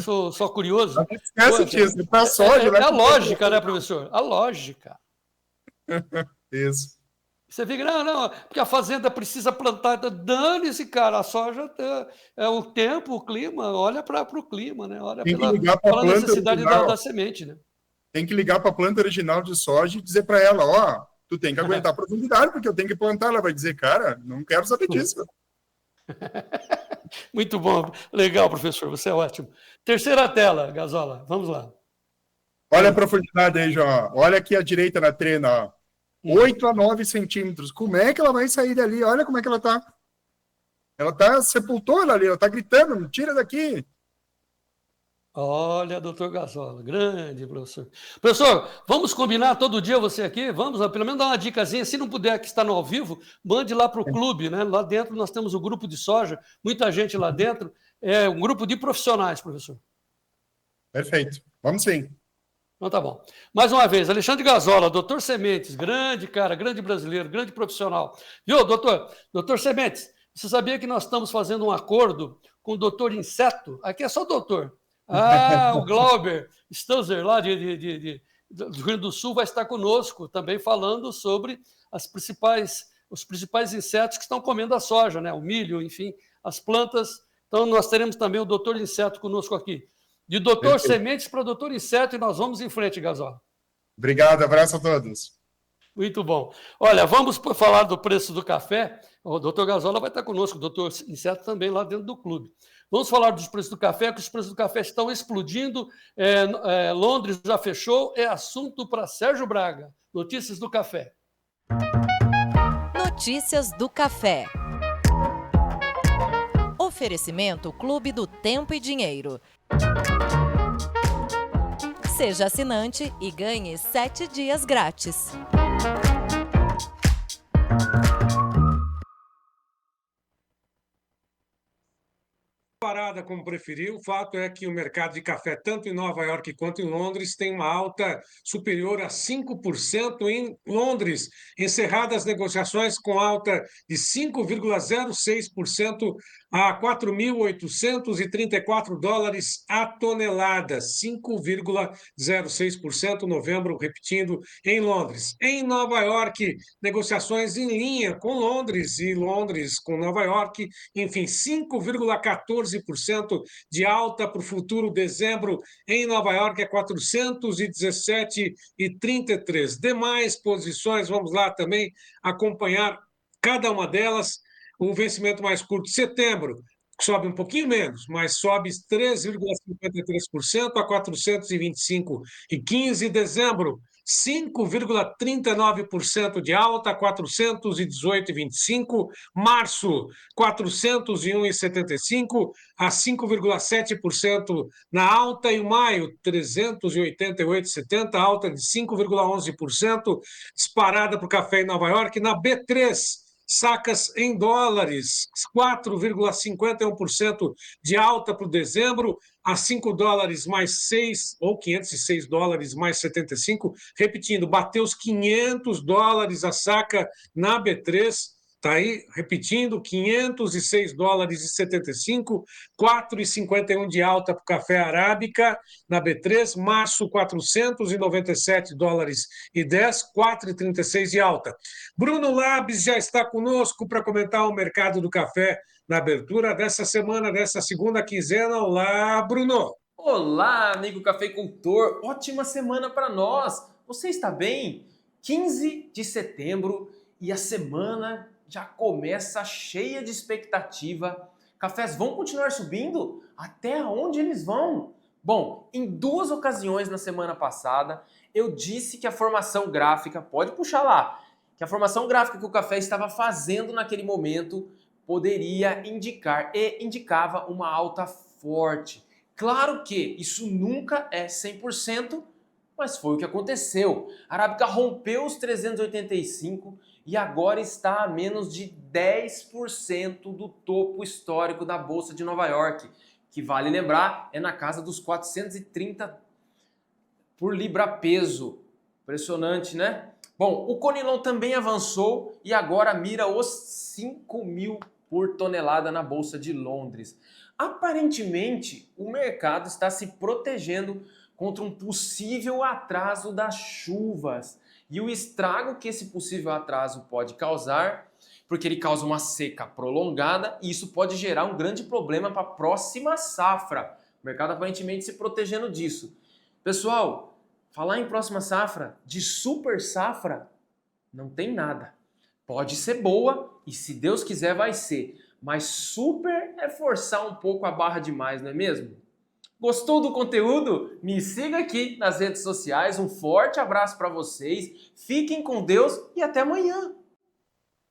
sou curioso. Esquece disso, tá soja, é a lógica, né, professor? A lógica. Isso. Você fica, não, porque a fazenda precisa plantar, dane-se, cara, a soja é o tempo, o clima, olha para o clima, né? Olha pela necessidade da semente, né? Tem que ligar para a planta original de soja e dizer para ela, ó, tu tem que aguentar a profundidade, porque eu tenho que plantar. Ela vai dizer, cara, não quero saber disso. Muito bom, legal, professor, você é ótimo. Terceira tela, Gazola, vamos lá. Olha a profundidade aí, João. Olha aqui à direita na trena, ó. 8 a 9 centímetros. Como é que ela vai sair dali? Olha como é que ela tá. Ela sepultou ela ali, ela tá gritando, me tira daqui. Olha, doutor Gazola, grande professor. Professor, vamos combinar todo dia você aqui? Vamos, pelo menos dar uma dicasinha. Se não puder, que está no ao vivo, mande lá para o clube, né? Lá dentro nós temos o grupo de soja, muita gente lá dentro. É um grupo de profissionais, professor. Perfeito. Vamos sim. Então tá bom. Mais uma vez, Alexandre Gazola, doutor Sementes, grande cara, grande brasileiro, grande profissional. Viu, doutor? Doutor Sementes, você sabia que nós estamos fazendo um acordo com o doutor Inseto? Aqui é só doutor. Ah, o Glauber Stutzer, lá do Rio Grande do Sul, vai estar conosco também falando sobre os principais insetos que estão comendo a soja, né? O milho, enfim, as plantas. Então, nós teremos também o doutor Inseto conosco aqui. De doutor Sementes para doutor Inseto, e nós vamos em frente, Gazola. Obrigado, abraço a todos. Muito bom. Olha, vamos falar do preço do café. O doutor Gazola vai estar conosco, o doutor Inseto também lá dentro do clube. Vamos falar dos preços do café, que os preços do café estão explodindo. Londres já fechou, é assunto para Sérgio Braga. Notícias do café. Notícias do café. Oferecimento Clube do Tempo e Dinheiro. Seja assinante e ganhe 7 dias grátis. Parada como preferiu, o fato é que o mercado de café, tanto em Nova York quanto em Londres, tem uma alta superior a 5% em Londres, encerradas as negociações com alta de 5,06% a $4.834 a tonelada, 5,06% novembro, repetindo, em Londres. Em Nova York, negociações em linha com Londres e Londres com Nova York, enfim, 5,14% de alta para o futuro dezembro. Em Nova York é 417,33. Demais posições, vamos lá também acompanhar cada uma delas. O vencimento mais curto, setembro, sobe um pouquinho menos, mas sobe 3,53% a 425,15. Dezembro, 5,39% de alta, 418,25. Março, 401,75 a 5,7% na alta. Em maio, 388,70, alta de 5,11%, disparada para o café em Nova York. Na B3, sacas em dólares, 4,51% de alta para o dezembro, a $5 mais 6, ou $506 mais 75, repetindo, bateu os $500 a saca na B3, está aí, repetindo, $506,75, 4,51 de alta para o café arábica na B3, março, $497,10, 4,36 de alta. Bruno Labs já está conosco para comentar o mercado do café na abertura dessa semana, dessa segunda quinzena. Olá, Bruno! Olá, amigo cafeicultor! Ótima semana para nós! Você está bem? 15 de setembro e a semana já começa cheia de expectativa. Cafés vão continuar subindo? Até onde eles vão? Bom, em 2 ocasiões na semana passada, eu disse que a formação gráfica, pode puxar lá, que a formação gráfica que o café estava fazendo naquele momento poderia indicar e indicava uma alta forte. Claro que isso nunca é 100%, mas foi o que aconteceu. A Arábica rompeu os 385 e agora está a menos de 10% do topo histórico da Bolsa de Nova York, que vale lembrar é na casa dos 430 por libra peso. Impressionante, né? Bom, o Conilon também avançou e agora mira os 5.000 por tonelada na Bolsa de Londres. Aparentemente, o mercado está se protegendo contra um possível atraso das chuvas. E o estrago que esse possível atraso pode causar, porque ele causa uma seca prolongada, e isso pode gerar um grande problema para a próxima safra. O mercado aparentemente se protegendo disso. Pessoal, falar em próxima safra, de super safra, não tem nada. Pode ser boa e se Deus quiser vai ser. Mas super é forçar um pouco a barra demais, não é mesmo? Gostou do conteúdo? Me siga aqui nas redes sociais. Um forte abraço para vocês. Fiquem com Deus e até amanhã.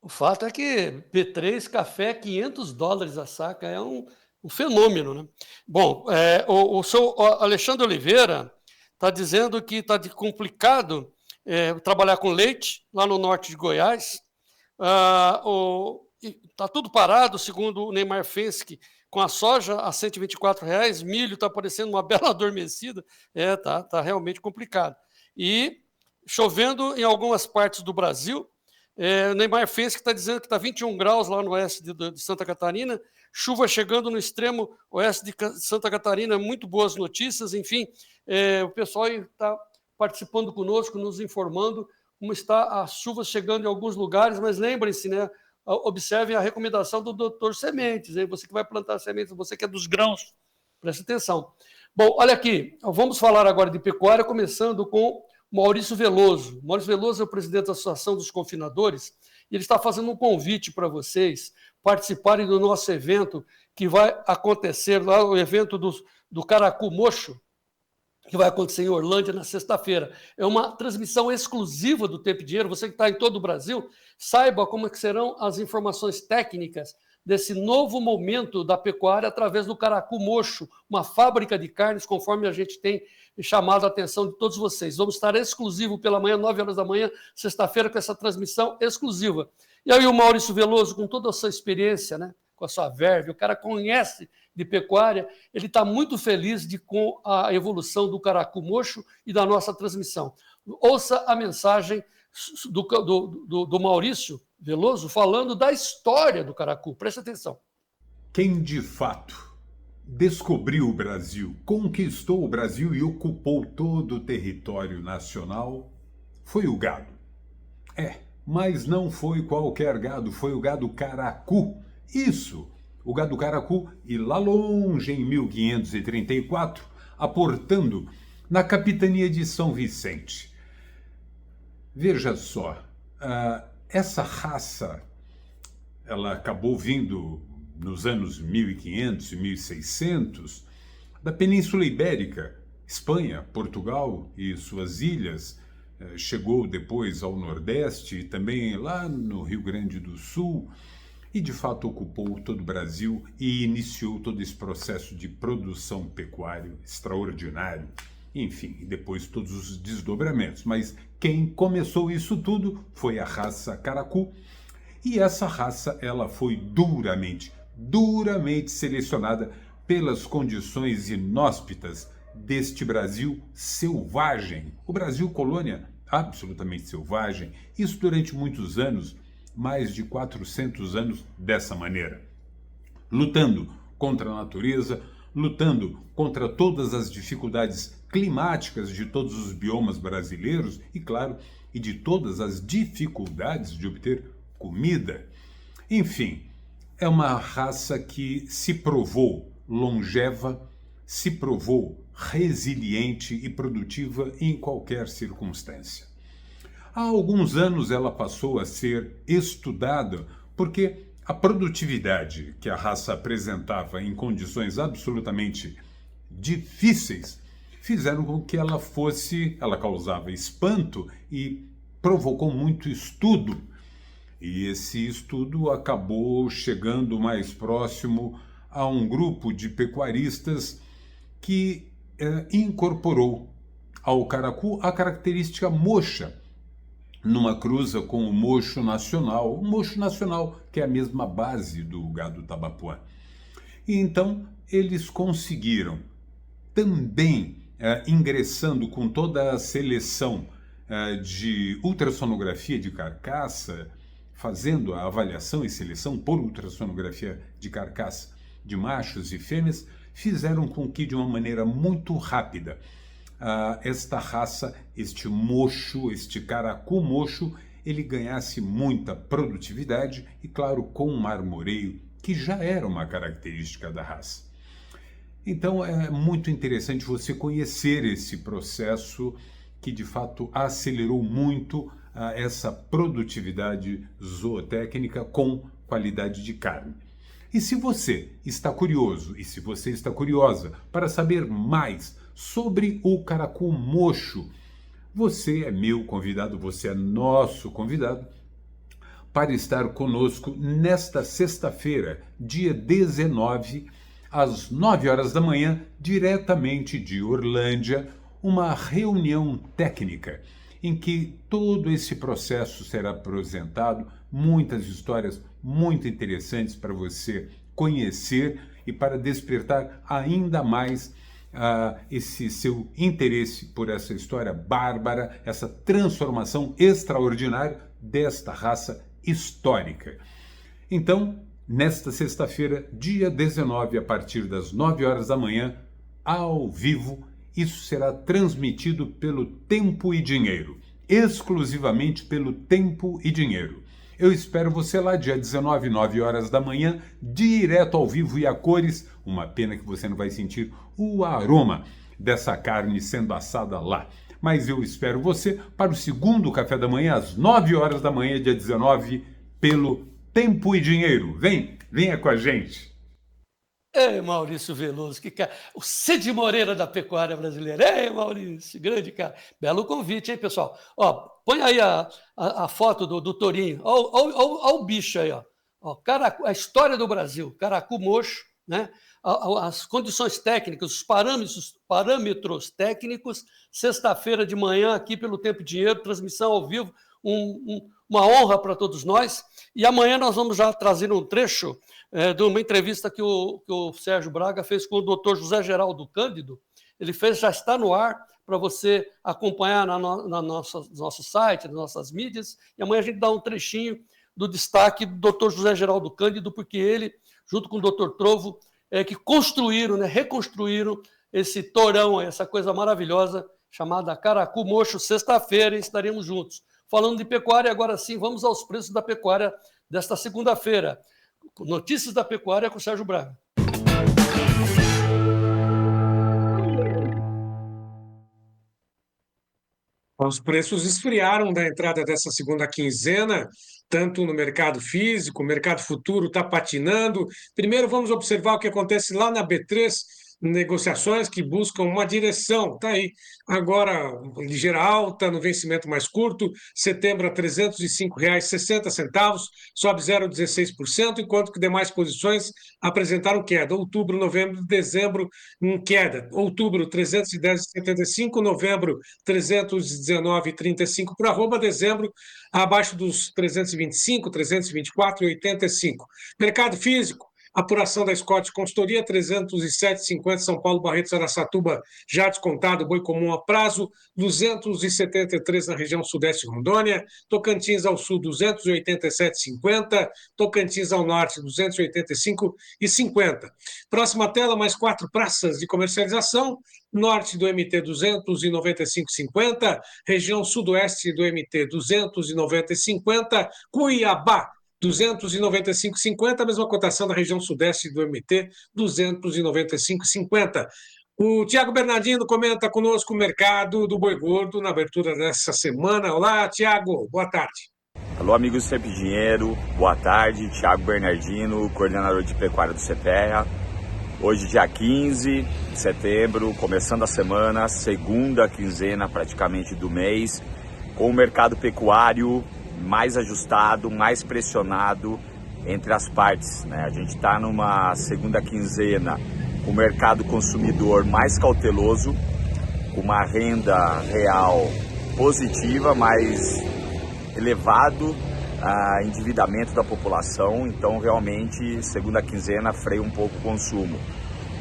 O fato é que B3 café $500 a saca é um fenômeno, né? Bom, o seu Alexandre Oliveira está dizendo que está complicado trabalhar com leite lá no norte de Goiás. Está tudo parado, segundo o Neymar Fensky, com a soja a R$124, milho está parecendo uma bela adormecida. Tá realmente complicado. E chovendo em algumas partes do Brasil. O Neymar Fensky está dizendo que está 21 graus lá no oeste de Santa Catarina, chuva chegando no extremo oeste de Santa Catarina, muito boas notícias, enfim, o pessoal está participando conosco, nos informando como está as chuvas chegando em alguns lugares, mas lembrem-se, né, observem a recomendação do Dr. Sementes, hein? Você que vai plantar sementes, você que é dos grãos, preste atenção. Bom, olha aqui, vamos falar agora de pecuária, começando com Maurício Veloso. Maurício Veloso é o presidente da Associação dos Confinadores e ele está fazendo um convite para vocês participarem do nosso evento que vai acontecer lá, o evento do Caracu Mocho, que vai acontecer em Orlândia na sexta-feira. É uma transmissão exclusiva do Tempo e Dinheiro. Você que está em todo o Brasil, saiba como é que serão as informações técnicas desse novo momento da pecuária através do Caracu Mocho, uma fábrica de carnes, conforme a gente tem chamado a atenção de todos vocês. Vamos estar exclusivo pela manhã, 9 horas da manhã, sexta-feira, com essa transmissão exclusiva. E aí o Maurício Veloso, com toda a sua experiência, né, com a sua verve, o cara conhece de pecuária, ele está muito feliz com a evolução do Caracu Mocho e da nossa transmissão. Ouça a mensagem do Maurício Veloso falando da história do Caracu. Preste atenção. Quem de fato descobriu o Brasil, conquistou o Brasil e ocupou todo o território nacional foi o gado. Mas não foi qualquer gado, foi o gado Caracu. Isso, o gado Caracu, e lá longe em 1534, aportando na capitania de São Vicente. Veja só, essa raça, ela acabou vindo nos anos 1500 e 1600 da Península Ibérica, Espanha, Portugal e suas ilhas, chegou depois ao Nordeste e também lá no Rio Grande do Sul e de fato ocupou todo o Brasil e iniciou todo esse processo de produção pecuária extraordinário. Enfim, e depois todos os desdobramentos. Mas quem começou isso tudo foi a raça Caracu. E essa raça ela foi duramente selecionada pelas condições inóspitas deste Brasil selvagem. O Brasil colônia absolutamente selvagem. Isso durante muitos anos, mais de 400 anos dessa maneira. Lutando contra a natureza, lutando contra todas as dificuldades climáticas de todos os biomas brasileiros e, claro, e de todas as dificuldades de obter comida. Enfim, é uma raça que se provou longeva, se provou resiliente e produtiva em qualquer circunstância. Há alguns anos ela passou a ser estudada porque a produtividade que a raça apresentava em condições absolutamente difíceis fizeram com que ela causava espanto e provocou muito estudo. E esse estudo acabou chegando mais próximo a um grupo de pecuaristas que incorporou ao caracu a característica moxa, numa cruza com o mocho nacional que é a mesma base do gado tabapuã. E então eles conseguiram, também ingressando com toda a seleção de ultrassonografia de carcaça, fazendo a avaliação e seleção por ultrassonografia de carcaça de machos e fêmeas, fizeram com que, de uma maneira muito rápida, esta raça, este mocho, este caracu mocho, ele ganhasse muita produtividade e, claro, com um marmoreio, que já era uma característica da raça. Então é muito interessante você conhecer esse processo que, de fato, acelerou muito essa produtividade zootécnica com qualidade de carne. E se você está curioso e se você está curiosa para saber mais sobre o caracu mocho, você é meu convidado, você é nosso convidado para estar conosco nesta sexta-feira, dia 19, às 9 horas da manhã, diretamente de Orlândia, uma reunião técnica em que todo esse processo será apresentado, muitas histórias muito interessantes para você conhecer e para despertar ainda mais esse seu interesse por essa história bárbara, essa transformação extraordinária desta raça histórica. Então, nesta sexta-feira, dia 19, a partir das 9 horas da manhã, ao vivo, isso será transmitido pelo Tempo e Dinheiro, exclusivamente pelo Tempo e Dinheiro. Eu espero você lá, dia 19, 9 horas da manhã, direto ao vivo e a cores. Uma pena que você não vai sentir o aroma dessa carne sendo assada lá. Mas eu espero você para o segundo café da manhã, às 9 horas da manhã, dia 19, pelo Tempo e Dinheiro. Venha com a gente. Ei, Maurício Veloso, que cara. O Cid Moreira da pecuária brasileira. Ei, Maurício, grande cara. Belo convite, hein, pessoal? Ó, põe aí a foto do tourinho. Ó o bicho aí, ó. A história do Brasil, caracu mocho, né? As condições técnicas, os parâmetros técnicos, sexta-feira de manhã aqui pelo Tempo e Dinheiro, transmissão ao vivo, uma honra para todos nós. E amanhã nós vamos já trazer um trecho de uma entrevista que o Sérgio Braga fez com o Dr. José Geraldo Cândido. Ele fez, já está no ar para você acompanhar no nosso site, nas nossas mídias. E amanhã a gente dá um trechinho do destaque do Dr. José Geraldo Cândido, porque ele, junto com o Dr. Trovo, que construíram, né, reconstruíram esse tourão, essa coisa maravilhosa chamada caracu mocho. Sexta-feira estaremos juntos. Falando de pecuária, agora sim, vamos aos preços da pecuária desta segunda-feira. Notícias da pecuária com o Sérgio Braga. Os preços esfriaram da entrada dessa segunda quinzena, tanto no mercado físico, o mercado futuro está patinando. Primeiro vamos observar o que acontece lá na B3, negociações que buscam uma direção. Está aí, agora ligeira alta no vencimento mais curto, setembro a R$ 305,60, sobe 0,16%, enquanto que demais posições apresentaram queda. Outubro, novembro, dezembro em queda. Outubro 310,75, novembro 319,35 por arroba, dezembro abaixo dos 325, 324,85. Mercado físico, apuração da Scott Consultoria, 307,50 São Paulo, Barretos, Araçatuba, já descontado, boi comum a prazo, 273 na região sudeste Rondônia, Tocantins ao sul, 287,50, Tocantins ao norte, 285,50. Próxima tela, mais 4 praças de comercialização, norte do MT, 295,50, região sudoeste do MT, 290,50, Cuiabá, 295,50, a mesma cotação da região sudeste do MT, 295,50. O Tiago Bernardino comenta conosco o mercado do boi gordo na abertura dessa semana. Olá, Tiago, boa tarde. Alô, amigos do Tempo e Dinheiro, boa tarde. Tiago Bernardino, coordenador de pecuária do CPEA. Hoje, dia 15 de setembro, começando a semana, segunda quinzena praticamente do mês, com o mercado pecuário mais ajustado, mais pressionado entre as partes, né? A gente está numa segunda quinzena com o mercado consumidor mais cauteloso, com uma renda real positiva, mas elevado endividamento da população, então realmente segunda quinzena freia um pouco o consumo.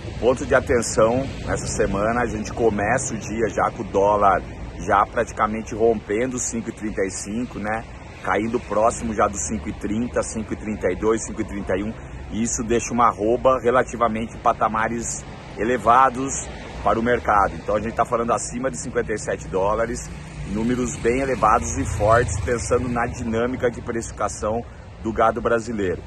O ponto de atenção nessa semana, a gente começa o dia já com o dólar já praticamente rompendo os 5,35, né? Caindo próximo já dos 5,30, 5,32, 5,31, e isso deixa uma arroba relativamente em patamares elevados para o mercado. Então a gente está falando acima de 57 dólares, números bem elevados e fortes, pensando na dinâmica de precificação do gado brasileiro.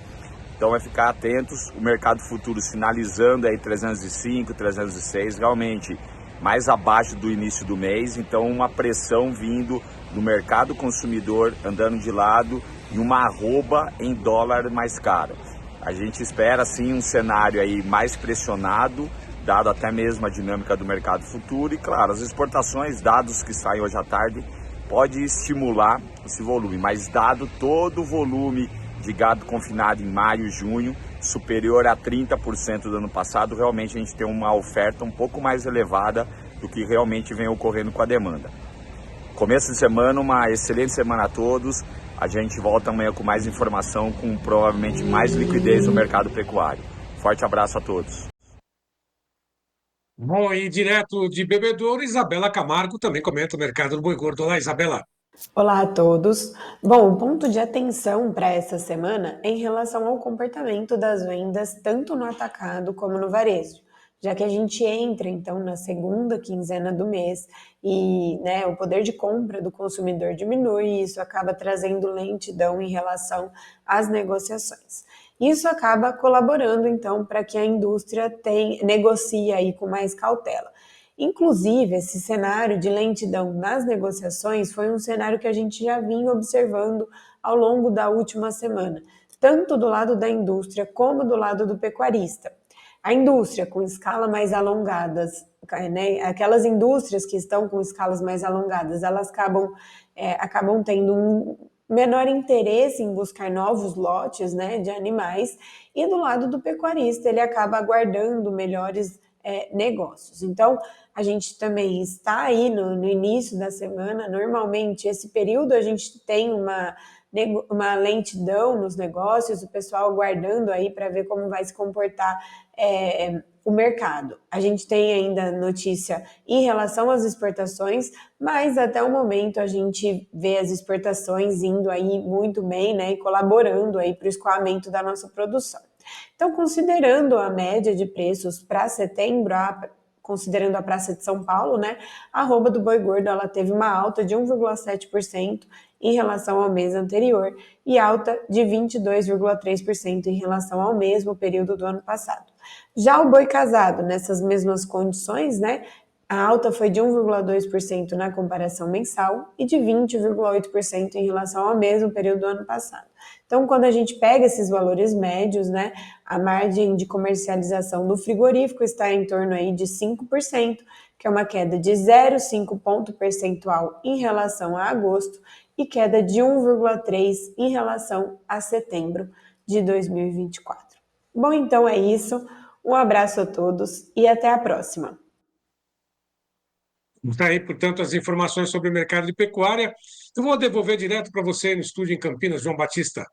Então é ficar atentos, o mercado futuro sinalizando aí 305, 306, realmente mais abaixo do início do mês, então uma pressão vindo do mercado consumidor andando de lado e uma arroba em dólar mais caro. A gente espera sim um cenário aí mais pressionado, dado até mesmo a dinâmica do mercado futuro e, claro, as exportações, dados que saem hoje à tarde, pode estimular esse volume, mas dado todo o volume de gado confinado em maio e junho, superior a 30% do ano passado, realmente a gente tem uma oferta um pouco mais elevada do que realmente vem ocorrendo com a demanda. Começo de semana, uma excelente semana a todos, a gente volta amanhã com mais informação, com provavelmente mais liquidez no mercado pecuário. Forte abraço a todos. Bom, e direto de Bebedouro, Isabela Camargo também comenta o mercado do boi gordo. Olá, Isabela. Olá a todos. Bom, o ponto de atenção para essa semana é em relação ao comportamento das vendas, tanto no atacado como no varejo, já que a gente entra, então, na segunda quinzena do mês e, né, o poder de compra do consumidor diminui e isso acaba trazendo lentidão em relação às negociações. Isso acaba colaborando, então, para que a indústria negocie aí com mais cautela. Inclusive, esse cenário de lentidão nas negociações foi um cenário que a gente já vinha observando ao longo da última semana, tanto do lado da indústria como do lado do pecuarista. A indústria com escala mais alongadas, né, aquelas indústrias que estão com escalas mais alongadas, elas acabam tendo um menor interesse em buscar novos lotes, né, de animais, e do lado do pecuarista ele acaba aguardando melhores negócios. Então, a gente também está aí no início da semana, normalmente esse período a gente tem uma lentidão nos negócios, o pessoal aguardando aí para ver como vai se comportar o mercado. A gente tem ainda notícia em relação às exportações, mas até o momento a gente vê as exportações indo aí muito bem, né, e colaborando aí para o escoamento da nossa produção. Então, considerando a média de preços para setembro, considerando a Praça de São Paulo, né, a arroba do boi gordo ela teve uma alta de 1,7% em relação ao mês anterior e alta de 22,3% em relação ao mesmo período do ano passado. Já o boi casado, nessas mesmas condições, né, a alta foi de 1,2% na comparação mensal e de 20,8% em relação ao mesmo período do ano passado. Então, quando a gente pega esses valores médios, né, a margem de comercialização do frigorífico está em torno aí de 5%, que é uma queda de 0,5 ponto percentual em relação a agosto e queda de 1,3 em relação a setembro de 2024. Bom, então é isso. Um abraço a todos e até a próxima. Está aí, portanto, as informações sobre o mercado de pecuária. Eu vou devolver direto para você no estúdio em Campinas, João Batista.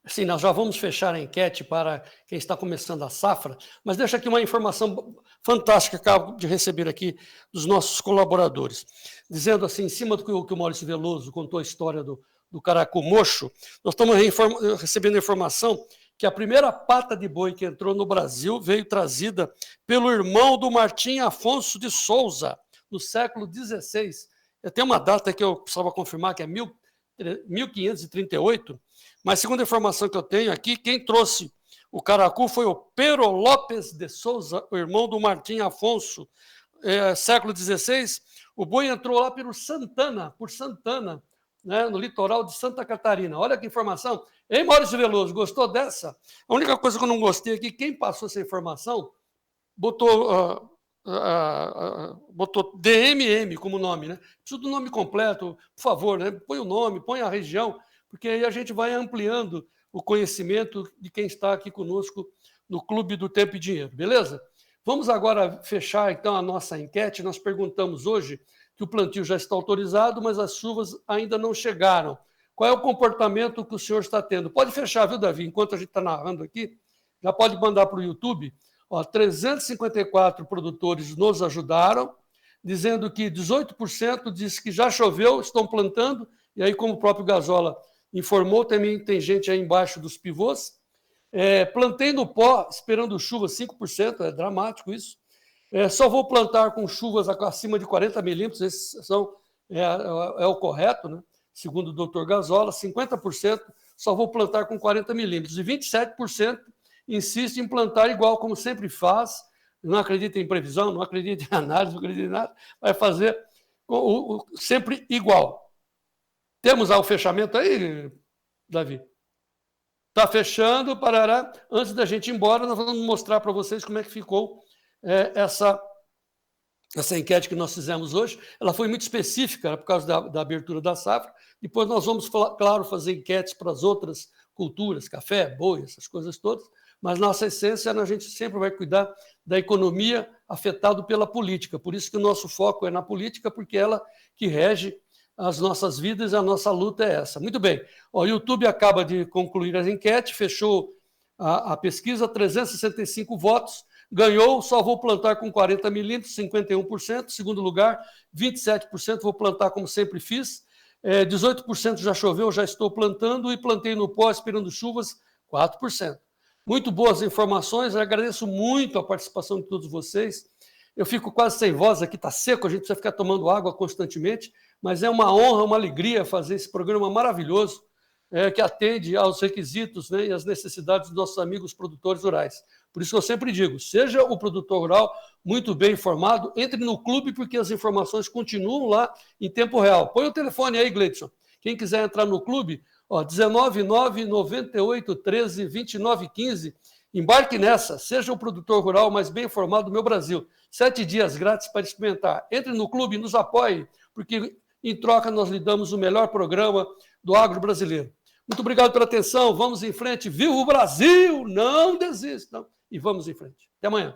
Sim, nós já vamos fechar a enquete para quem está começando a safra, mas deixa aqui uma informação fantástica que acabo de receber aqui dos nossos colaboradores. Dizendo assim, em cima do que o Maurício Veloso contou a história do caracu mocho, nós estamos recebendo informação que a primeira pata de boi que entrou no Brasil veio trazida pelo irmão do Martim Afonso de Souza, no século XVI. Eu tenho uma data que eu precisava confirmar, que é 1538, mas segundo a informação que eu tenho aqui, quem trouxe o caracu foi o Pero Lopes de Souza, o irmão do Martim Afonso, século XVI. O boi entrou lá por Santana, né, no litoral de Santa Catarina. Olha que informação. Hein, Maurício Veloso, gostou dessa? A única coisa que eu não gostei aqui, quem passou essa informação, botou botou DMM como nome, né? Preciso do nome completo, por favor, né? Põe o nome, põe a região, porque aí a gente vai ampliando o conhecimento de quem está aqui conosco no Clube do Tempo e Dinheiro, beleza? Vamos agora fechar, então, a nossa enquete. Nós perguntamos hoje que o plantio já está autorizado, mas as chuvas ainda não chegaram. Qual é o comportamento que o senhor está tendo? Pode fechar, viu, Davi? Enquanto a gente está narrando aqui, já pode mandar para o YouTube. 354 produtores nos ajudaram, dizendo que 18% diz que já choveu, estão plantando, e aí, como o próprio Gazola informou, também tem gente aí embaixo dos pivôs. Plantei no pó, esperando chuva, 5%, é dramático isso. Só vou plantar com chuvas acima de 40 milímetros, esse é o correto, né? Segundo o doutor Gazola. 50% só vou plantar com 40 milímetros, e 27% insiste em plantar igual, como sempre faz, não acredita em previsão, não acredita em análise, não acredita em nada, vai fazer sempre igual. Temos o fechamento aí, Davi? Está fechando, parará. Antes da gente ir embora, nós vamos mostrar para vocês como é que ficou essa enquete que nós fizemos hoje. Ela foi muito específica por causa da abertura da safra. Depois nós vamos, claro, fazer enquetes para as outras culturas, café, boi, essas coisas todas. Mas nossa essência, a gente sempre vai cuidar da economia afetada pela política. Por isso que o nosso foco é na política, porque ela que rege as nossas vidas e a nossa luta é essa. Muito bem. O YouTube acaba de concluir as enquetes, fechou a pesquisa, 365 votos, ganhou, só vou plantar com 40 milímetros, 51%. Segundo lugar, 27%, vou plantar como sempre fiz. 18% já choveu, já estou plantando, e plantei no pó, esperando chuvas, 4%. Muito boas informações, eu agradeço muito a participação de todos vocês. Eu fico quase sem voz aqui, está seco, a gente precisa ficar tomando água constantemente, mas é uma honra, uma alegria fazer esse programa maravilhoso, que atende aos requisitos, né, e às necessidades dos nossos amigos produtores rurais. Por isso que eu sempre digo, seja o produtor rural muito bem informado, entre no clube, porque as informações continuam lá em tempo real. Põe o telefone aí, Gleidson. Quem quiser entrar no clube, 19998132915. Embarque nessa, seja o produtor rural mais bem informado do meu Brasil. 7 dias grátis para experimentar. Entre no clube e nos apoie, porque em troca nós lhe damos o melhor programa do agro brasileiro. Muito obrigado pela atenção, vamos em frente. Viva o Brasil! Não desistam! E vamos em frente. Até amanhã.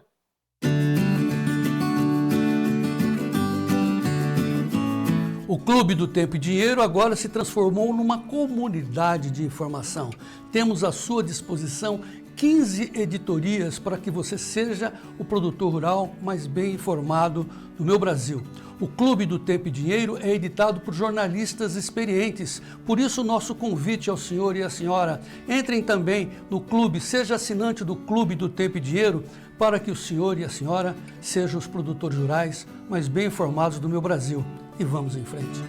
O Clube do Tempo e Dinheiro agora se transformou numa comunidade de informação. Temos à sua disposição 15 editorias para que você seja o produtor rural mais bem informado do meu Brasil. O Clube do Tempo e Dinheiro é editado por jornalistas experientes, por isso o nosso convite ao senhor e à senhora. Entrem também no clube, seja assinante do Clube do Tempo e Dinheiro, para que o senhor e a senhora sejam os produtores rurais mais bem informados do meu Brasil. E vamos em frente.